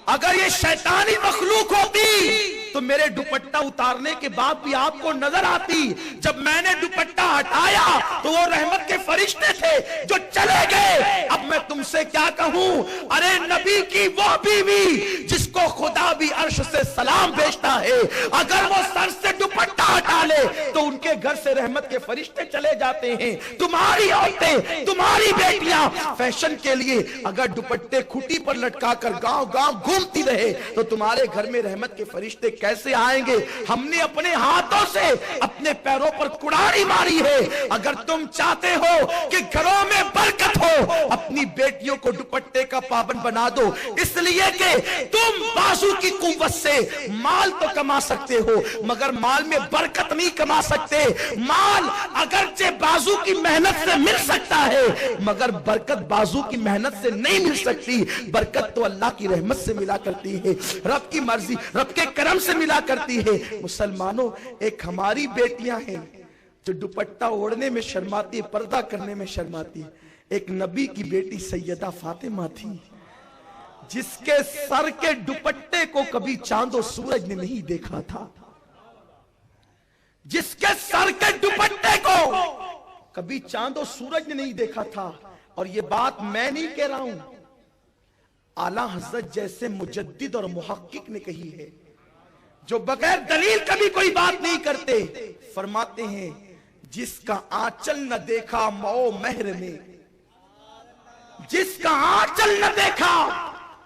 اگر یہ شیطانی مخلوق ہوتی تو میرے دوپٹہ اتارنے کے بعد بھی آپ کو نظر آتی۔ جب میں نے دوپٹہ ہٹایا تو وہ رحمت کے فرشتے تھے جو چلے گئے۔ اب میں تم سے کیا کہوں؟ ارے نبی کی وہ بیوی جس کو خدا بھی عرش سے سلام بھیجتا ہے، اگر وہ سر سے دوپٹہ ہٹا لے تو ان کے گھر سے رحمت کے فرشتے چلے جاتے ہیں۔ تمہاری عورتیں، تمہاری بیٹیاں فیشن کے لیے اگر دوپٹے کھٹی پر لٹکا کر گاؤں گاؤں گھومتی رہے تو تمہارے گھر میں رحمت کے فرشتے کیسے آئیں گے؟ ہم نے اپنے ہاتھوں سے اپنے پیروں پر کڑاڑی ماری ہے۔ اگر تم چاہتے ہو کہ گھروں میں برکت ہو، اپنی بیٹیوں کو دوپٹے کا پابند بنا دو، اس لیے کہ تم بازو کی قوت سے مال تو کما سکتے ہو مگر مال میں برکت نہیں کما سکتے۔ مال اگرچہ بازو کی محنت سے مل سکتا ہے مگر برکت بازو کی محنت سے نہیں مل سکتی۔ برکت تو اللہ کی رحمت سے ملا کرتی ہے، رب کی مرضی، رب کے کرم سے ملا کرتی ہے۔ مسلمانوں، ایک ہماری بیٹیاں ہیں جو دوپٹہ اوڑھنے میں شرماتی ہے، پردہ کرنے میں شرماتی ہے۔ ایک نبی کی بیٹی سیدہ فاطمہ تھی جس کے سر کے دوپٹے کو کبھی چاند و سورج نے نہیں دیکھا تھا، جس کے سر کے دوپٹے کو کبھی چاند و سورج نے نہیں دیکھا تھا۔ اور یہ بات میں نہیں کہہ رہا ہوں، اعلیٰ حضرت جیسے مجدد اور محقق نے کہی ہے جو بغیر دلیل کبھی کوئی بات نہیں کرتے۔ فرماتے ہیں جس کا آنچل نہ دیکھا مئو مہر میں، جس کا آنچل نہ دیکھا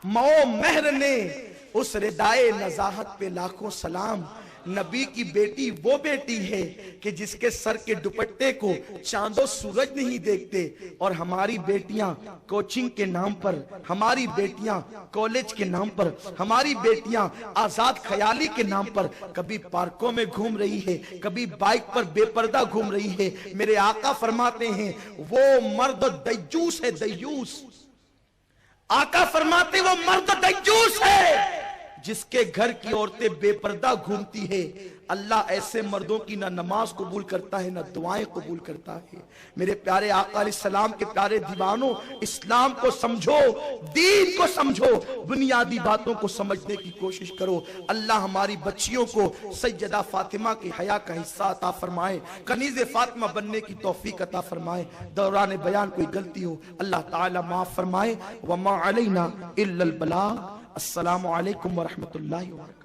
مئو مہر نے، اس ردائے نزاہت پہ لاکھوں سلام۔ نبی کی بیٹی وہ بیٹی ہے کہ جس کے سر کے دوپٹے کو چاند و سورج نہیں دیکھتے، اور ہماری بیٹیاں کوچنگ کے نام پر، ہماری بیٹیاں کالج کے نام پر، ہماری بیٹیاں آزاد خیالی کے نام پر کبھی پارکوں میں گھوم رہی ہے، کبھی بائک پر بے پردہ گھوم رہی ہے۔ میرے آقا فرماتے ہیں وہ مرد دیوس ہے، دیوس۔ آقا فرماتے وہ مرد دیوس ہے جس کے گھر کی عورتیں بے پردہ گھومتی ہے۔ اللہ ایسے مردوں کی نہ نماز قبول کرتا ہے نہ دعائیں قبول کرتا ہے۔ میرے پیارے آقا علیہ السلام کے پیارے دیوانوں، اسلام کو سمجھو، دین کو سمجھو، بنیادی باتوں کو سمجھنے کی کوشش کرو۔ اللہ ہماری بچیوں کو سیدہ فاطمہ کی حیا کا حصہ عطا فرمائے، کنیز فاطمہ بننے کی توفیق عطا فرمائے۔ دوران بیان کوئی غلطی ہو اللہ تعالی معاف فرمائے۔ وما علینا الا البلاغ۔ السلام علیکم ورحمۃ اللہ وبرکاتہ۔